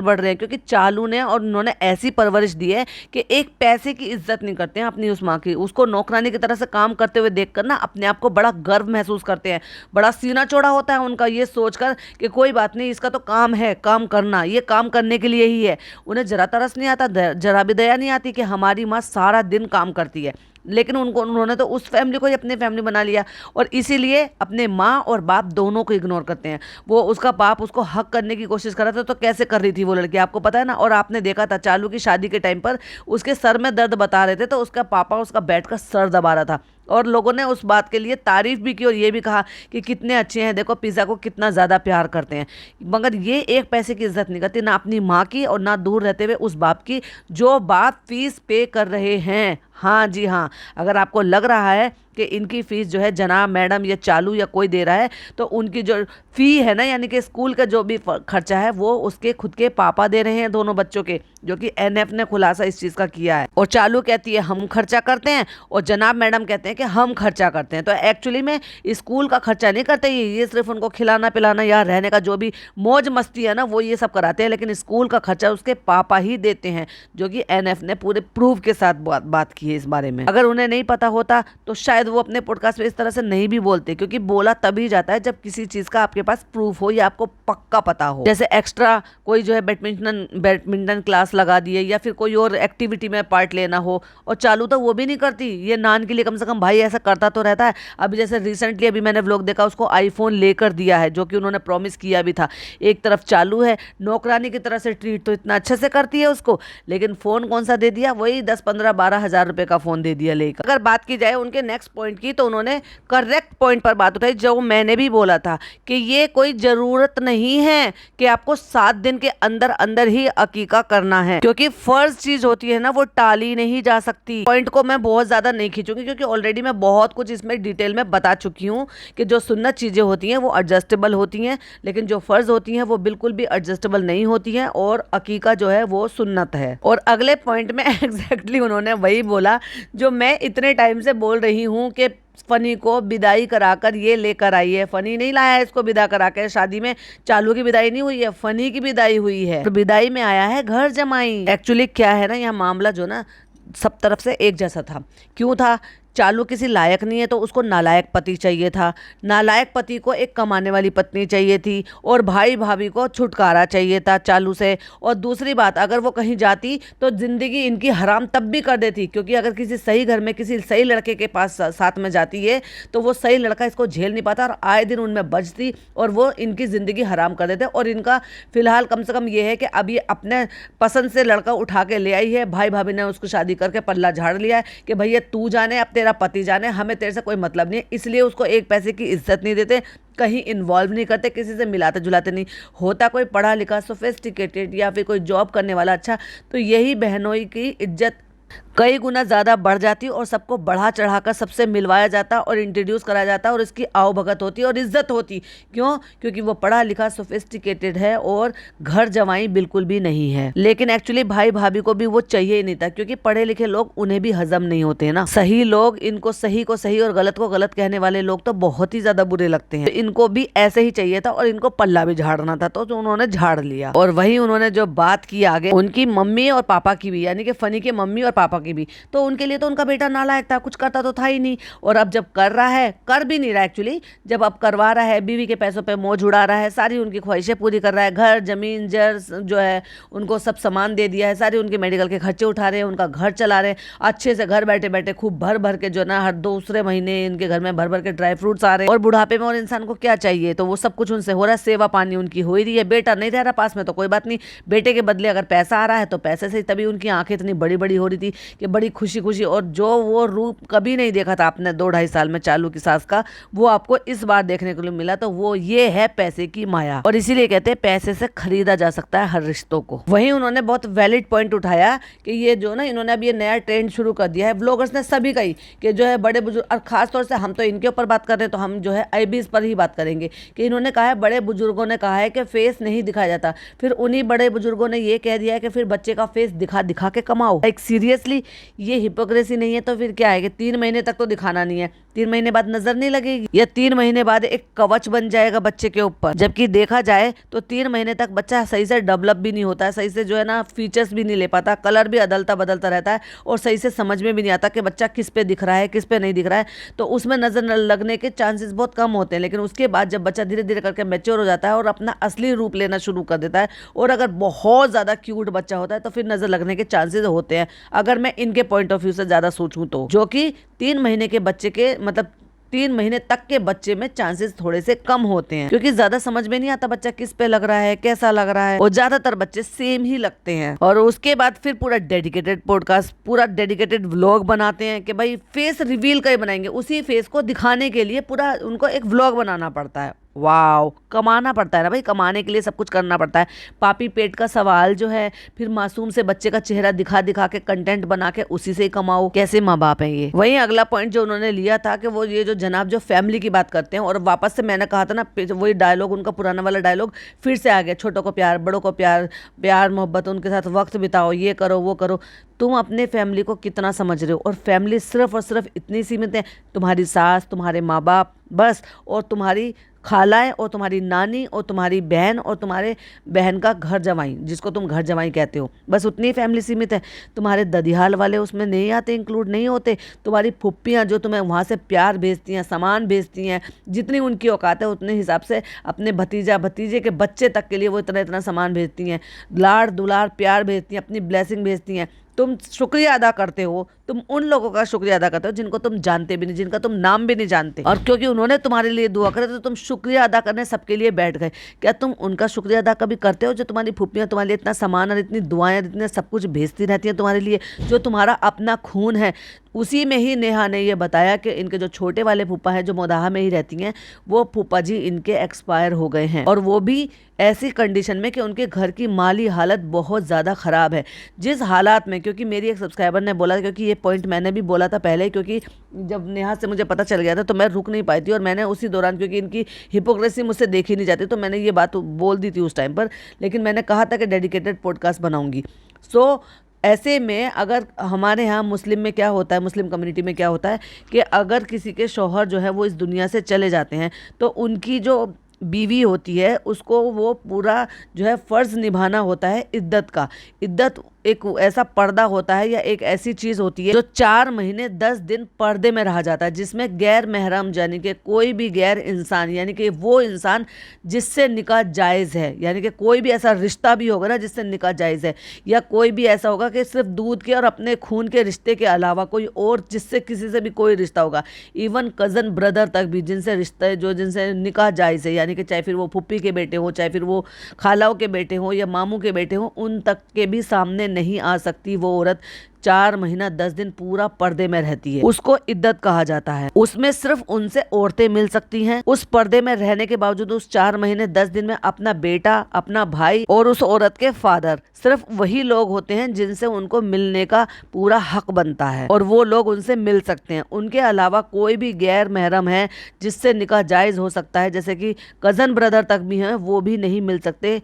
बढ़ रहे हैं, क्योंकि चालू ने और उन्होंने ऐसी परवरिश दी है कि एक पैसे की इज्जत नहीं करते हैं अपनी उस माँ की। उसको नौकरानी की तरह से काम करते हुए देखकर ना अपने आप को बड़ा गर्व महसूस करते हैं, बड़ा सीना चौड़ा होता है उनका ये सोचकर कि कोई बात नहीं, इसका तो काम है काम करना, ये काम करने के लिए ही है। उन्हें जरा तरस नहीं आता, जरा भी दया नहीं आती कि हमारी माँ सारा दिन काम करती है। लेकिन उन्होंने तो उस फैमिली को ही अपनी फैमिली बना लिया, और इसीलिए अपने माँ और बाप दोनों को इग्नोर करते हैं। वो उसका बाप उसको हक करने की कोशिश कर रहा था, तो कैसे कर रही थी वो लड़की, आपको पता है ना। और आपने देखा था चालू की शादी के टाइम पर उसके सर में दर्द बता रहे थे, तो उसका पापा उसका बैठकर सर दबा रहा था, और लोगों ने उस बात के लिए तारीफ भी की और ये भी कहा कि कितने अच्छे हैं, देखो पिज़्ज़ा को कितना ज़्यादा प्यार करते हैं। मगर ये एक पैसे की इज्जत नहीं करती, ना अपनी माँ की और ना दूर रहते हुए उस बाप की, जो बाप फीस पे कर रहे हैं। हाँ जी हाँ, अगर आपको लग रहा है कि इनकी फ़ीस जो है जनाब मैडम या चालू या कोई दे रहा है, तो उनकी जो फ़ी है ना, यानी कि स्कूल का जो भी खर्चा है वो उसके खुद के पापा दे रहे हैं दोनों बच्चों के, जो कि एनएफ ने खुलासा इस चीज़ का किया है। और चालू कहती है हम खर्चा करते हैं, और जनाब मैडम कहते हैं कि हम खर्चा करते हैं। तो एक्चुअली में स्कूल का खर्चा नहीं करते ये सिर्फ उनको खिलाना पिलाना या रहने का जो भी मौज मस्ती है ना वो ये सब कराते हैं, लेकिन स्कूल का खर्चा उसके पापा ही देते हैं, जो कि एनएफ ने पूरे प्रूफ के साथ बात की है इस बारे में। अगर उन्हें नहीं पता होता तो शायद वो अपने पॉडकास्ट में इस तरह से नहीं भी बोलते, क्योंकि बोला तभी जाता है जब किसी चीज़ का आपके पास प्रूफ हो या आपको पक्का पता हो। जैसे एक्स्ट्रा कोई जो है बैडमिंटन क्लास लगा दिए, या फिर कोई और एक्टिविटी में पार्ट लेना हो, और चालू तो वो भी नहीं करती। ये नान के लिए कम से कम भाई ऐसा करता तो रहता है। अभी जैसे रिसेंटली अभी मैंने व्लॉग देखा, उसको आईफोन लेकर दिया है, जो कि उन्होंने प्रॉमिस किया भी था। एक तरफ चालू है नौकरानी की तरह से ट्रीट तो इतना अच्छे से करती है उसको, लेकिन फ़ोन कौन सा दे दिया, वही 10, 15, 12 हज़ार रुपए का फोन दे दिया लेकर। अगर बात की जाए उनके नेक्स्ट पॉइंट की, तो उन्होंने करेक्ट पॉइंट पर बात उठाई जो मैंने भी बोला था कि ये कोई जरूरत नहीं है कि आपको 7 दिन के अंदर अंदर ही अकीका करना है, क्योंकि फर्ज चीज होती है ना, वो टाली नहीं जा सकती। पॉइंट को मैं बहुत ज्यादा नहीं खींचूंगी क्योंकि ऑलरेडी मैं बहुत कुछ इसमें डिटेल में बता चुकी हूँ कि जो सुन्नत चीजें होती हैं वो एडजस्टेबल होती हैं, लेकिन जो फर्ज होती हैं वो बिल्कुल भी एडजस्टेबल नहीं होती हैं, और अकीका जो है वो सुन्नत है। और अगले पॉइंट में एग्जैक्टली उन्होंने वही बोला जो मैं इतने टाइम से बोल रही हूँ कि फनी को विदाई कराकर ये लेकर आई है। फनी नहीं लाया है इसको विदा करा के, शादी में चालू की विदाई नहीं हुई है, फनी की विदाई हुई है। तो विदाई में आया है घर जमाई। एक्चुअली क्या है ना, यहाँ मामला जो ना सब तरफ से एक जैसा था। क्यों था? चालू किसी लायक नहीं है तो उसको नालायक पति चाहिए था, नालायक पति को एक कमाने वाली पत्नी चाहिए थी, और भाई भाभी को छुटकारा चाहिए था चालू से। और दूसरी बात, अगर वो कहीं जाती तो जिंदगी इनकी हराम तब भी कर देती, क्योंकि अगर किसी सही घर में किसी सही लड़के के पास साथ में जाती है तो वो सही लड़का इसको झेल नहीं पाता और आए दिन उनमें बचती और वो इनकी जिंदगी हराम कर देते। और इनका फिलहाल कम से कम ये है कि अब ये अपने पसंद से लड़का उठा के ले आई है, भाई भाभी ने उसको शादी करके पल्ला झाड़ लिया है कि भैया तू जाने, अब तेरा पति जाने, हमें तेरे से कोई मतलब नहीं है। इसलिए उसको एक पैसे की इज्जत नहीं देते, कहीं इन्वॉल्व नहीं करते, किसी से मिलाते जुलाते नहीं। होता कोई पढ़ा लिखा सोफिस्टिकेटेड या फिर कोई जॉब करने वाला अच्छा, तो यही बहनोई की इज्जत कई गुना ज़्यादा बढ़ जाती और सबको बढ़ा चढ़ाकर सबसे मिलवाया जाता और इंट्रोड्यूस कराया जाता और इसकी आओ भगत होती और इज्जत होती। क्यों? क्योंकि वो पढ़ा लिखा सोफिस्टिकेटेड है और घर जमाई बिल्कुल भी नहीं है। लेकिन एक्चुअली भाई भाभी को भी वो चाहिए ही नहीं था, क्योंकि पढ़े लिखे लोग उन्हें भी हजम नहीं होते हैं ना। सही लोग, इनको सही को सही और गलत को गलत कहने वाले लोग तो बहुत ही ज्यादा बुरे लगते हैं। तो इनको भी ऐसे ही चाहिए था और इनको पल्ला भी झाड़ना था, तो उन्होंने झाड़ लिया। और वही उन्होंने जो बात की आगे उनकी मम्मी और पापा की भी, यानी कि फनी के मम्मी और पापा की भी, तो उनके लिए तो उनका बेटा नालायक था, कुछ करता तो था ही नहीं। और अब जब कर रहा है, कर भी नहीं रहा एक्चुअली, जब अब करवा रहा है, बीवी के पैसों पे मौज उड़ा रहा है, सारी उनकी ख्वाहिशें पूरी कर रहा है, घर जमीन जर जो है उनको सब सामान दे दिया है, सारी उनके मेडिकल के खर्चे उठा रहे हैं, उनका घर चला रहे हैं अच्छे से, घर बैठे बैठे खूब भर भर के जो ना हर दूसरे महीने इनके घर में भर भर के ड्राई फ्रूट्स आ रहे हैं। और बुढ़ापे में और इंसान को क्या चाहिए, तो वो सब कुछ उनसे हो रहा है, सेवा पानी उनकी हो ही रही है। बेटा नहीं रह रहा पास में तो कोई बात नहीं, बेटे के बदले अगर पैसा आ रहा है तो पैसे से, तभी उनकी आंखें इतनी बड़ी बड़ी हो रही थी कि बड़ी खुशी खुशी। और जो वो रूप कभी नहीं देखा था आपने 2-2.5 साल में चालू की सास का, वो आपको इस बार देखने को मिला। तो वो ये है पैसे की माया, और इसीलिए कहते हैं पैसे से खरीदा जा सकता है हर रिश्तों को। वहीं उन्होंने बहुत वैलिड पॉइंट उठाया कि ये जो ना इन्होंने अब ये नया ट्रेंड शुरू कर दिया है व्लॉगर्स ने, सभी का ही, कि जो है बड़े बुजुर्ग, और खासतौर से हम तो इनके ऊपर बात कर रहे हैं तो हम जो है आईबीज पर ही बात करेंगे, कि इन्होंने कहा है बड़े बुजुर्गों ने कहा है कि फेस नहीं दिखाया जाता, फिर उन्हीं बड़े बुजुर्गों ने ये कह दिया है कि फिर बच्चे का फेस दिखा दिखा के कमाओ। एक सीरियसली ये हिपोक्रेसी नहीं है तो फिर क्या है कि 3 महीने तक तो दिखाना नहीं है, 3 महीने बाद नजर नहीं लगेगी, या 3 महीने बाद एक कवच बन जाएगा बच्चे के ऊपर। जबकि देखा जाए तो 3 महीने तक बच्चा सही से डेवलप भी नहीं होता है, सही से जो है ना फीचर्स भी नहीं ले पाता, कलर भी अदलता बदलता रहता है, और सही से समझ में भी नहीं आता कि बच्चा किस पे दिख रहा है किस पे नहीं दिख रहा है, तो उसमें नजर लगने के चांसेस बहुत कम होते हैं। लेकिन उसके बाद जब बच्चा धीरे धीरे करके मैच्योर हो जाता है और अपना असली रूप लेना शुरू कर देता है, और अगर बहुत ज्यादा क्यूट बच्चा होता है तो फिर नजर लगने के चांसेस होते हैं, अगर मैं इनके पॉइंट ऑफ व्यू से ज्यादा सोचूं तो। जो कि 3 महीने के बच्चे के, मतलब 3 महीने तक के बच्चे में चांसेस थोड़े से कम होते हैं, क्योंकि ज्यादा समझ में नहीं आता बच्चा किस पे लग रहा है, कैसा लग रहा है, और ज्यादातर बच्चे सेम ही लगते हैं। और उसके बाद फिर पूरा डेडिकेटेड पॉडकास्ट, पूरा डेडिकेटेड व्लॉग बनाते हैं कि भाई फेस रिवील कर बनाएंगे, उसी फेस को दिखाने के लिए पूरा उनको एक व्लॉग बनाना पड़ता है। वाओ, कमाना पड़ता है ना भाई, कमाने के लिए सब कुछ करना पड़ता है। पापी पेट का सवाल जो है, फिर मासूम से बच्चे का चेहरा दिखा दिखा के कंटेंट बना के उसी से ही कमाओ, कैसे माँ बाप हैं ये। वहीं अगला पॉइंट जो उन्होंने लिया था कि वो ये जो जनाब जो फैमिली की बात करते हैं, और वापस से मैंने कहा था ना वही डायलॉग, उनका पुराना वाला डायलॉग फिर से आ गया, छोटों को प्यार, बड़ों को प्यार, प्यार मोहब्बत, उनके साथ वक्त बिताओ, ये करो वो करो। तुम अपने फैमिली को कितना समझ रहे हो? और फैमिली सिर्फ और सिर्फ इतनी सीमित है, तुम्हारी सास, तुम्हारे माँ बाप बस, और तुम्हारी खालाएं, और तुम्हारी नानी, और तुम्हारी बहन, और तुम्हारे बहन का घर जमाई, जिसको तुम घर जमाई कहते हो, बस उतनी फैमिली सीमित है। तुम्हारे ददियाल वाले उसमें नहीं आते, इंक्लूड नहीं होते। तुम्हारी फुप्पियाँ जो तुम्हें वहाँ से प्यार भेजती हैं, सामान भेजती हैं, जितनी उनकी औकात है उतने हिसाब से अपने भतीजा भतीजे के बच्चे तक के लिए वो इतना इतना सामान भेजती हैं, लाड़ दुलार प्यार भेजती हैं, अपनी ब्लेसिंग भेजती हैं। तुम शुक्रिया अदा करते हो, तुम उन लोगों का शुक्रिया अदा करते हो जिनको तुम जानते भी नहीं, जिनका तुम नाम भी नहीं जानते, और क्योंकि उन्होंने तुम्हारे लिए दुआ करे तो तुम शुक्रिया अदा करने सबके लिए बैठ गए। क्या तुम उनका शुक्रिया अदा कभी करते हो जो तुम्हारी फूफियाँ तुम्हारे लिए इतना सामान और इतनी दुआएं, इतने सब कुछ भेजती रहती हैं तुम्हारे लिए, जो तुम्हारा अपना खून है। उसी में ही नेहा ने ये बताया कि इनके जो छोटे वाले फूफा हैं जो मोदाहा में ही रहती हैं, वो फूफा जी इनके एक्सपायर हो गए हैं, और वो भी ऐसी कंडीशन में कि उनके घर की माली हालत बहुत ज़्यादा ख़राब है। जिस हालात में, क्योंकि मेरी एक सब्सक्राइबर ने बोला, क्योंकि ये पॉइंट मैंने भी बोला था पहले, क्योंकि जब नेहा से मुझे पता चल गया था तो मैं रुक नहीं पाई थी, और मैंने उसी दौरान, क्योंकि इनकी हिपोक्रेसी मुझसे देखी नहीं जाती, तो मैंने ये बात बोल दी थी उस टाइम पर, लेकिन मैंने कहा था कि डेडिकेटेड पॉडकास्ट बनाऊंगी। सो ऐसे में अगर हमारे यहाँ मुस्लिम में क्या होता है, मुस्लिम कम्युनिटी में क्या होता है कि अगर किसी के शौहर जो है वो इस दुनिया से चले जाते हैं तो उनकी जो बीवी होती है उसको वो पूरा जो है फ़र्ज़ निभाना होता है इद्दत का। इद्दत एक ऐसा पर्दा होता है या एक ऐसी चीज़ होती है जो 4 महीने 10 दिन पर्दे में रहा जाता है, जिसमें गैर महरम यानी कि कोई भी गैर इंसान, यानी कि वो इंसान जिससे निकाह जायज़ है, यानी कि कोई भी ऐसा रिश्ता भी होगा ना जिससे निकाह जायज़ है, या कोई भी ऐसा होगा कि सिर्फ दूध के और अपने खून के रिश्ते के अलावा कोई और जिससे किसी से भी कोई रिश्ता होगा, इवन कज़न ब्रदर तक भी जिनसे रिश्ते जो जिनसे निकाह जायज़ है, यानी कि चाहे फिर वो फुप्पी के बेटे हों, चाहे फिर वो खालाओं के बेटे हों या मामू के बेटे हों, उन तक के भी सामने नहीं आ सकती वो औरत। 4 महीना 10 दिन पूरा पर्दे में रहती है, उसको इद्दत कहा जाता है। उसमें सिर्फ उनसे औरतें मिल सकती हैं। उस पर्दे में रहने के बावजूद उस 4 महीने 10 दिन में अपना बेटा, अपना भाई और उस औरत के फादर, सिर्फ वही लोग होते हैं जिनसे उनको मिलने का पूरा हक बनता है, और वो लोग उनसे मिल सकते हैं। उनके अलावा कोई भी गैर महरम है जिससे निकाह जायज़ हो सकता है, जैसे कि कज़न ब्रदर तक भी हैं, वो भी नहीं मिल सकते।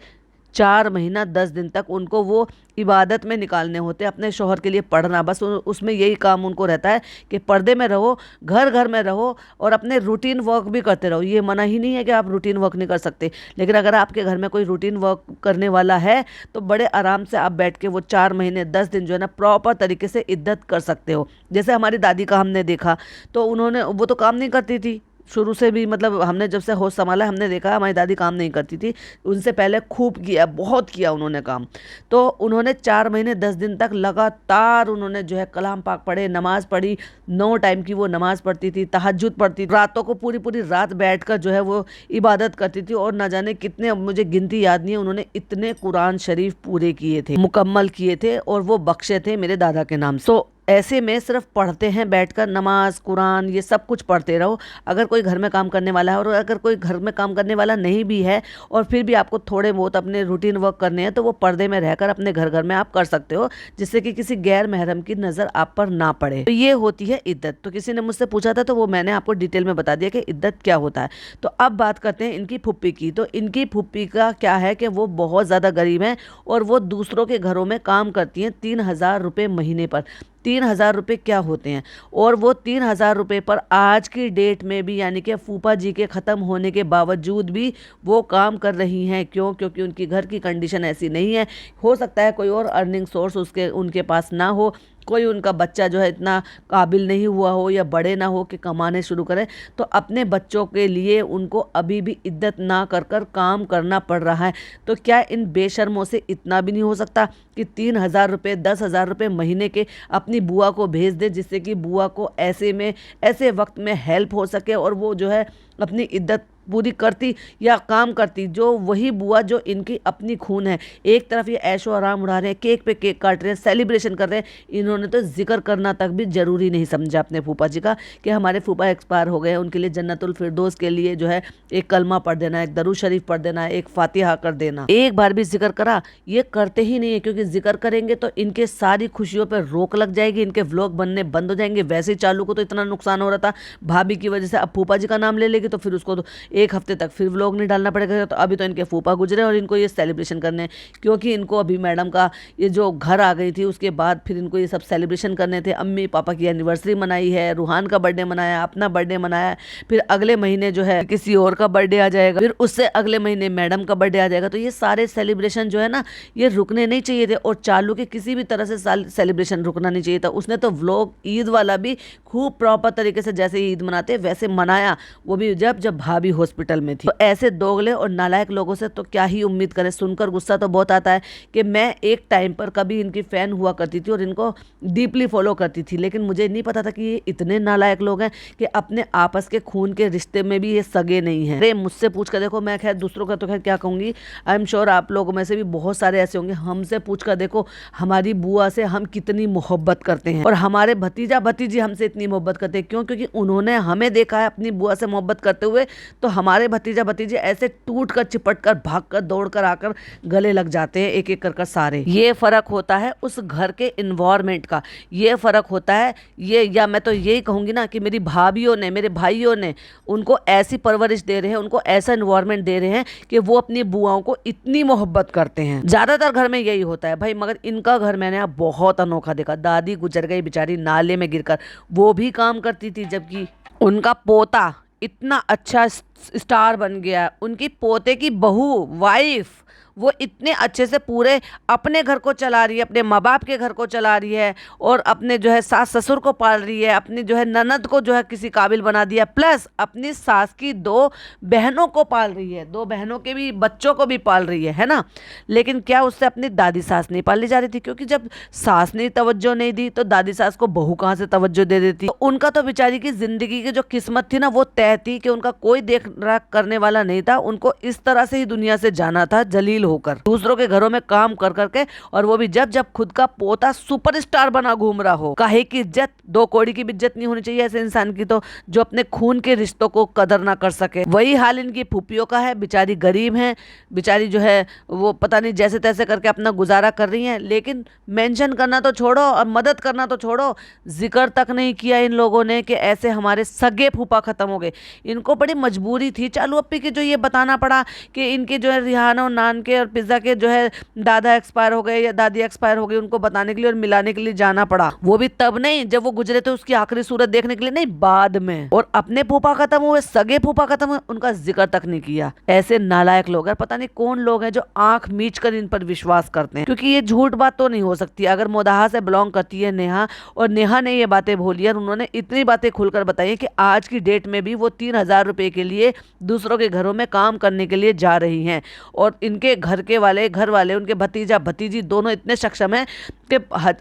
4 महीना 10 दिन तक उनको वो इबादत में निकालने होते हैं, अपने शौहर के लिए पढ़ना, बस उसमें यही काम उनको रहता है कि पर्दे में रहो, घर घर में रहो और अपने रूटीन वर्क भी करते रहो। ये मना ही नहीं है कि आप रूटीन वर्क नहीं कर सकते, लेकिन अगर आपके घर में कोई रूटीन वर्क करने वाला है तो बड़े आराम से आप बैठ के वो 4 महीने 10 दिन जो है ना प्रॉपर तरीके से इद्दत कर सकते हो। जैसे हमारी दादी का हमने देखा तो उन्होंने, वो तो काम नहीं करती थी शुरू से भी, मतलब हमने जब से होश संभाला हमने देखा हमारी दादी काम नहीं करती थी। उनसे पहले खूब किया, बहुत किया उन्होंने काम। तो उन्होंने 4 महीने 10 दिन तक लगातार उन्होंने जो है कलाम पाक पढ़े, नमाज पढ़ी, 9 टाइम की वो नमाज पढ़ती थी, तहज्जुद पढ़ती थी, रातों को पूरी पूरी रात बैठकर जो है वो इबादत करती थी, और न जाने कितने, अब मुझे गिनती याद नहीं है, उन्होंने इतने कुरान शरीफ पूरे किए थे, मुकम्मल किए थे, और वो बख्शे थे मेरे दादा के नाम से। तो ऐसे में सिर्फ पढ़ते हैं बैठकर, नमाज कुरान ये सब कुछ पढ़ते रहो। अगर कोई घर में काम करने वाला है, और अगर कोई घर में काम करने वाला नहीं भी है और फिर भी आपको थोड़े बहुत अपने रूटीन वर्क करने हैं, तो वो पर्दे में रहकर अपने घर घर में आप कर सकते हो, जिससे कि किसी गैर महरम की नज़र आप पर ना पड़े। तो ये होती है इद्दत। तो किसी ने मुझसे पूछा था तो वो मैंने आपको डिटेल में बता दिया कि इद्दत क्या होता है। तो अब बात करते हैं इनकी फुप्पी की। तो इनकी फुप्पी का क्या है कि वो बहुत ज़्यादा गरीब हैं और वो दूसरों के घरों में काम करती हैं 3,000 रुपये महीने पर। 3,000 रुपये क्या होते हैं, और वो 3,000 रुपये पर आज की डेट में भी, यानी कि फूफा जी के ख़त्म होने के बावजूद भी वो काम कर रही हैं। क्यों? क्योंकि उनकी घर की कंडीशन ऐसी नहीं है। हो सकता है कोई और अर्निंग सोर्स उनके पास ना हो, कोई उनका बच्चा जो है इतना काबिल नहीं हुआ हो या बड़े ना हो कि कमाने शुरू करें, तो अपने बच्चों के लिए उनको अभी भी इद्दत ना कर कर काम करना पड़ रहा है। तो क्या इन बेशर्मों से इतना भी नहीं हो सकता कि 3,000 रुपये 10,000 रुपये महीने के अपनी बुआ को भेज दे, जिससे कि बुआ को ऐसे वक्त में हेल्प हो सके और वो जो है अपनी इद्दत पूरी करती या काम करती। जो वही बुआ जो इनकी अपनी खून है, एक तरफ ये ऐशो आराम उड़ा रहे हैं, केक पे केक काट रहे हैं, सेलिब्रेशन कर रहे हैं, इन्होंने तो जिक्र करना तक भी ज़रूरी नहीं समझा अपने फूफा जी का कि हमारे फूफा एक्सपायर हो गए हैं, उनके लिए जन्नतुल फिरदौस के लिए जो है एक कलमा पढ़ देना, एक दरूद शरीफ पढ़ देना, एक फातिहा कर देना, एक बार भी जिक्र करा। ये करते ही नहीं है, क्योंकि जिक्र करेंगे तो इनके सारी खुशियों पर रोक लग जाएगी, इनके व्लॉग बनने बंद हो जाएंगे। वैसे ही चालू को तो इतना नुकसान हो रहा था भाभी की वजह से, अब फूफा जी का नाम ले लेगी तो फिर उसको तो 1 हफ्ते तक फिर व्लॉग नहीं डालना पड़ेगा। तो अभी तो इनके फूफा गुजरे और इनको ये सेलिब्रेशन करने हैं, क्योंकि इनको अभी मैडम का ये जो घर आ गई थी उसके बाद फिर इनको ये सब सेलिब्रेशन करने थे। अम्मी पापा की एनिवर्सरी मनाई है, रूहान का बर्थडे मनाया, अपना बर्थडे मनाया, फिर अगले महीने जो है किसी और का बर्थडे आ जाएगा, फिर उससे अगले महीने मैडम का बर्थडे आ जाएगा। तो ये सारे सेलिब्रेशन जो है ना, ये रुकने नहीं चाहिए थे, और चालू के किसी भी तरह से सेलिब्रेशन रुकना नहीं चाहिए था। उसने तो व्लॉग ईद वाला भी खूब प्रॉपर तरीके से जैसे ईद मनाते वैसे मनाया, वो भी जब भाभी हॉस्पिटल में थी। तो ऐसे दोगले और नालायक लोगों से तो क्या ही उम्मीद करें। सुनकर गुस्सा तो बहुत आता है कि मैं एक टाइम पर कभी इनकी फैन हुआ करती थी और इनको डीपली फॉलो करती थी, लेकिन मुझे नहीं पता था कि ये इतने नालायक लोग हैं कि अपने आपस के खून के रिश्ते में भी ये सगे नहीं हैं। अरे मुझसे पूछ कर देखो, मैं खैर दूसरों का तो खैर क्या कहूँगी, आई एम श्योर आप लोगों में से भी बहुत सारे ऐसे होंगे। हमसे पूछ कर देखो हमारी बुआ से हम कितनी मोहब्बत करते हैं और हमारे भतीजा भतीजी हमसे इतनी मोहब्बत करते हैं। क्यों? क्योंकि उन्होंने हमें देखा है अपनी बुआ से मोहब्बत करते हुए, तो हमारे भतीजा भतीजे ऐसे टूट कर चिपट कर भाग कर दौड़ कर आकर गले लग जाते हैं एक एक कर सारे। ये फर्क होता है उस घर के इन्वायरमेंट का, ये फर्क होता है ये, या मैं तो यही कहूंगी ना कि मेरी भाभीयों ने, मेरे भाइयों ने उनको ऐसी परवरिश दे रहे हैं, उनको ऐसा इन्वायरमेंट दे रहे हैं कि वो अपनी बुआओं को इतनी मोहब्बत करते हैं। ज्यादातर घर में यही होता है भाई, मगर इनका घर मैंने अब बहुत अनोखा देखा। दादी गुजर गई बेचारी नाले में गिरकर, वो भी काम करती थी, जबकि उनका पोता इतना अच्छा स्टार बन गया। उनकी पोते की बहू, वाइफ, वो इतने अच्छे से पूरे अपने घर को चला रही है, अपने माँ बाप के घर को चला रही है और अपने जो है सास ससुर को पाल रही है, अपनी जो है ननद को जो है किसी काबिल बना दिया, प्लस अपनी सास की 2 बहनों को पाल रही है, 2 बहनों के भी बच्चों को भी पाल रही है ना। लेकिन क्या उससे अपनी दादी सास नहीं पाली जा रही थी? क्योंकि जब सास ने तवज्जो नहीं दी तो दादी सास को बहू कहाँ से तवज्जो दे देती। तो उनका तो बेचारी की जिंदगी की जो किस्मत थी ना वो तय थी कि उनका कोई देख रेख करने वाला नहीं था। उनको इस तरह से ही दुनिया से जाना था, जलील होकर, दूसरों के घरों में काम कर करके, और वो भी जब जब खुद का पोता सुपरस्टार बना घूम रहा हो। काहे की इज्जत, 2 कौड़ी की भी इज्जत नहीं होनी चाहिए ऐसे इंसान की तो, जो अपने खून के रिश्तों को कदर ना कर सके। वही हाल इनकी फूफियों का है, बेचारी गरीब है, बेचारी जो है वो पता नहीं जैसे तैसे करके अपना गुजारा कर रही है। लेकिन मेंशन करना तो छोड़ो और मदद करना तो छोड़ो, जिक्र तक नहीं किया इन लोगों ने कि ऐसे हमारे सगे फूफा खत्म हो गए। इनको बड़ी मजबूरी थी चालू अप्पी की जो ये बताना पड़ा कि इनके जो है रिहाना और नान के और पिज्जा के जो है दादा एक्सपायर हो गए या दादी एक्सपायर हो गई, उनको बताने के लिए और मिलाने के लिए जाना पड़ा। वो भी तब नहीं जब वो गुजरे थे उसकी आखिरी सूरत देखने के लिए नहीं, बाद में। और अपने फूफा खत्म हुए, सगे फूफा खत्म हुए, उनका जिक्र तक नहीं किया। ऐसे नालायक लोग हैं, पता नहीं कौन लोग हैं जो आंख मीच कर इन पर विश्वास करते हैं, क्योंकि ये झूठ बात तो नहीं हो सकती। अगर मोदाहा से बिलोंग करती है नेहा, और नेहा ने ये बातें बोली और उन्होंने इतनी बातें खुलकर बताई कि आज की डेट में भी वो 3000 रुपए के लिए दूसरों के घरों में काम करने के लिए जा रही हैं, और इनके घर वाले उनके भतीजा भतीजी दोनों इतने सक्षम हैं कि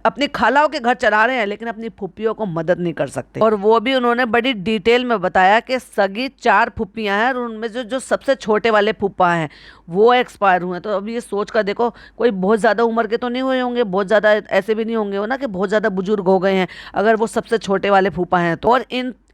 अपनी खालाओं के घर चला रहे हैं, लेकिन अपनी फुप्पियों को मदद नहीं कर सकते। और वो भी उन्होंने बड़ी डिटेल में बताया कि सगी 4 फुप्पियां हैं और उनमें जो सबसे छोटे वाले फूफा हैं वो एक्सपायर हुए हैं। तो अब ये सोच कर देखो, कोई बहुत ज़्यादा उम्र के तो नहीं हुए होंगे, बहुत ज़्यादा ऐसे भी नहीं होंगे हो ना कि बहुत ज़्यादा बुजुर्ग हो गए हैं, अगर वो सबसे छोटे वाले फूफा हैं तो। और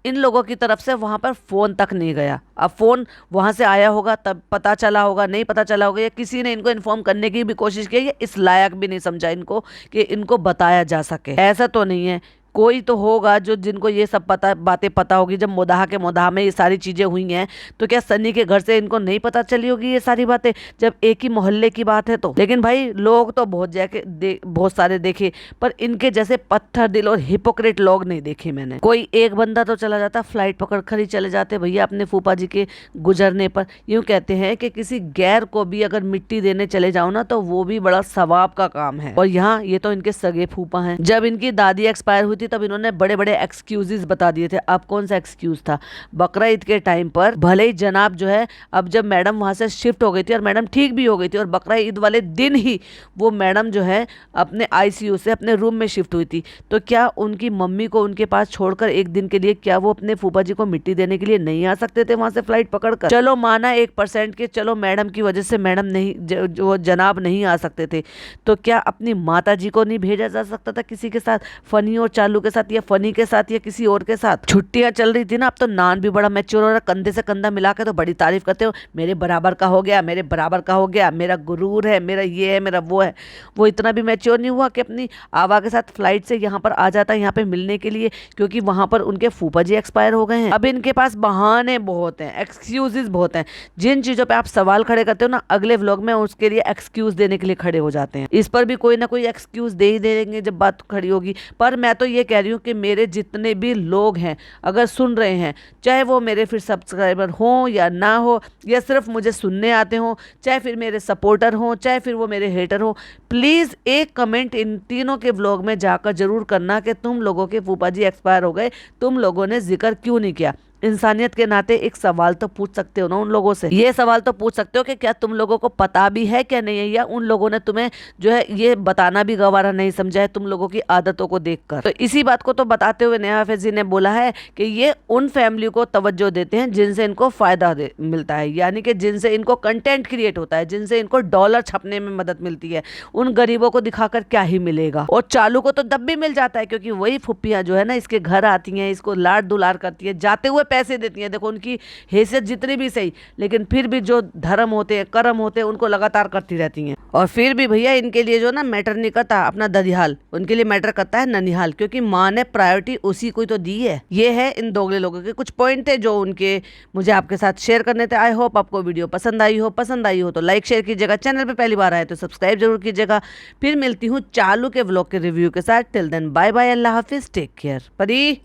इन लोगों की तरफ से वहां पर फोन तक नहीं गया। अब फोन वहां से आया होगा तब पता चला होगा, नहीं पता चला होगा, या किसी ने इनको इन्फॉर्म करने की भी कोशिश की, या इस लायक भी नहीं समझा इनको कि इनको बताया जा सके। ऐसा तो नहीं है, कोई तो होगा जो जिनको ये सब बातें पता होगी। जब मोदाहा में ये सारी चीज़ें हुई हैं तो क्या सन्नी के घर से इनको नहीं पता चली होगी ये सारी बातें, जब एक ही मोहल्ले की बात है तो। लेकिन भाई लोग तो बहुत सारे देखे, पर इनके जैसे पत्थर दिल और हिपोक्रेट लोग नहीं देखे मैंने। कोई एक बंदा तो चला जाता, फ्लाइट पकड़ कर ही चले जाते भैया अपने फूफा जी के गुजरने पर। यूँ कहते हैं कि किसी गैर को भी अगर मिट्टी देने चले जाओ ना तो वो भी बड़ा सवाब का काम है। और यहाँ ये तो इनके सगे फूफा हैं। जब इनकी दादी एक्सपायर हुई थी तब इन्होंने बड़े बड़े एक्सक्यूजेस बता दिए थे। अब कौन सा एक्सक्यूज था? बकरा ईद के टाइम पर भले ही जनाब जो है, अब जब मैडम वहां से शिफ्ट हो गई थी और मैडम ठीक भी हो गई थी, और बकरा ईद वाले दिन ही वो मैडम जो है अपने आईसीयू से अपने रूम में शिफ्ट हुई थी, तो क्या उनकी मम्मी को उनके पास छोड़कर एक दिन के लिए क्या वो अपने फूफा जी को मिट्टी देने के लिए नहीं आ सकते थे वहां से फ्लाइट पकड़कर? चलो माना 1% के, चलो मैडम की वजह से मैडम नहीं, जो जनाब नहीं आ सकते थे, तो क्या अपनी माता जी को नहीं भेजा जा सकता था किसी के साथ, फनी और चालू के साथ, या फनी के साथ, या किसी और के साथ? छुट्टियां चल रही थी ना, अब तो नान भी बड़ा मैच्योर हो रहा, कंधे से कंधा मिला के तो बड़ी तारीफ करते हो, मेरे बराबर का हो गया, मेरे बराबर का हो गया, मेरा गुरूर है, मेरा ये है, मेरा वो है। वो इतना भी मैच्योर नहीं हुआ कि अपनी आवा के साथ फ्लाइट से यहाँ पर आ जाता है यहाँ पे मिलने के लिए, क्योंकि वहां पर उनके फूफा जी एक्सपायर हो गए हैं। अब इनके पास बहाने बहुत हैं, एक्सक्यूजेस बहुत हैं। जिन चीजों पे आप सवाल खड़े करते हो ना, अगले व्लॉग में उसके लिए एक्सक्यूज देने के लिए खड़े हो जाते हैं। इस पर भी कोई ना कोई एक्सक्यूज दे ही देंगे जब बात खड़ी होगी। पर मैं तो ये कह रही हूँ कि मेरे जितने भी लोग हैं अगर सुन रहे हैं, चाहे वो मेरे फिर सब्सक्राइबर हों या ना हो, या सिर्फ मुझे सुनने आते हों, चाहे फिर मेरे सपोर्टर हों, चाहे फिर वो मेरे हेटर हों, प्लीज़ एक कमेंट इन तीनों के व्लॉग में जाकर जरूर करना कि तुम लोगों के फूफा जी एक्सपायर हो गए, तुम लोगों ने जिक्र क्यों नहीं किया। इंसानियत के नाते एक सवाल तो पूछ सकते हो ना उन लोगों से। ये सवाल तो पूछ सकते हो कि क्या तुम लोगों को पता भी है क्या नहीं है, या उन लोगों ने तुम्हें जो है ये बताना भी गवारा नहीं समझा है तुम लोगों की आदतों को देखकर। तो इसी बात को तो बताते हुए नेहा हाफिज जी ने बोला है कि ये उन फैमिली को तवज्जो देते हैं जिनसे इनको फायदा मिलता है, यानी कि जिनसे इनको कंटेंट क्रिएट होता है, जिनसे इनको डॉलर छपने में मदद मिलती है। उन गरीबों को दिखाकर क्या ही मिलेगा। और चालू को तो तब भी मिल जाता है क्योंकि वही फुप्पियां जो है ना इसके घर आती हैं, इसको लाड दुलार करती है, जाते हुए पैसे देती हैं। देखो उनकी हैसियत जितनी भी सही, लेकिन फिर भी जो धर्म होते हैं, कर्म होते हैं, उनको लगातार करती रहती हैं। और फिर भी भैया इनके लिए जो ना मैटर नहीं करता अपना ददिहाल, उनके लिए मैटर करता है ननिहाल, क्योंकि माँ ने प्रायोरिटी उसी को तो दी है। ये है इन दोगले लोगों के कुछ पॉइंट थे जो उनके मुझे आपके साथ शेयर करने थे। आई होप आपको वीडियो पसंद आई हो। पसंद आई हो तो लाइक शेयर कीजिएगा, चैनल पे पहली बार आए तो सब्सक्राइब जरूर कीजिएगा। फिर मिलती हूँ चालू के व्लॉग के रिव्यू के साथ। टिल देन बाय बाय, अल्लाह हाफिज, टेक केयर। परी।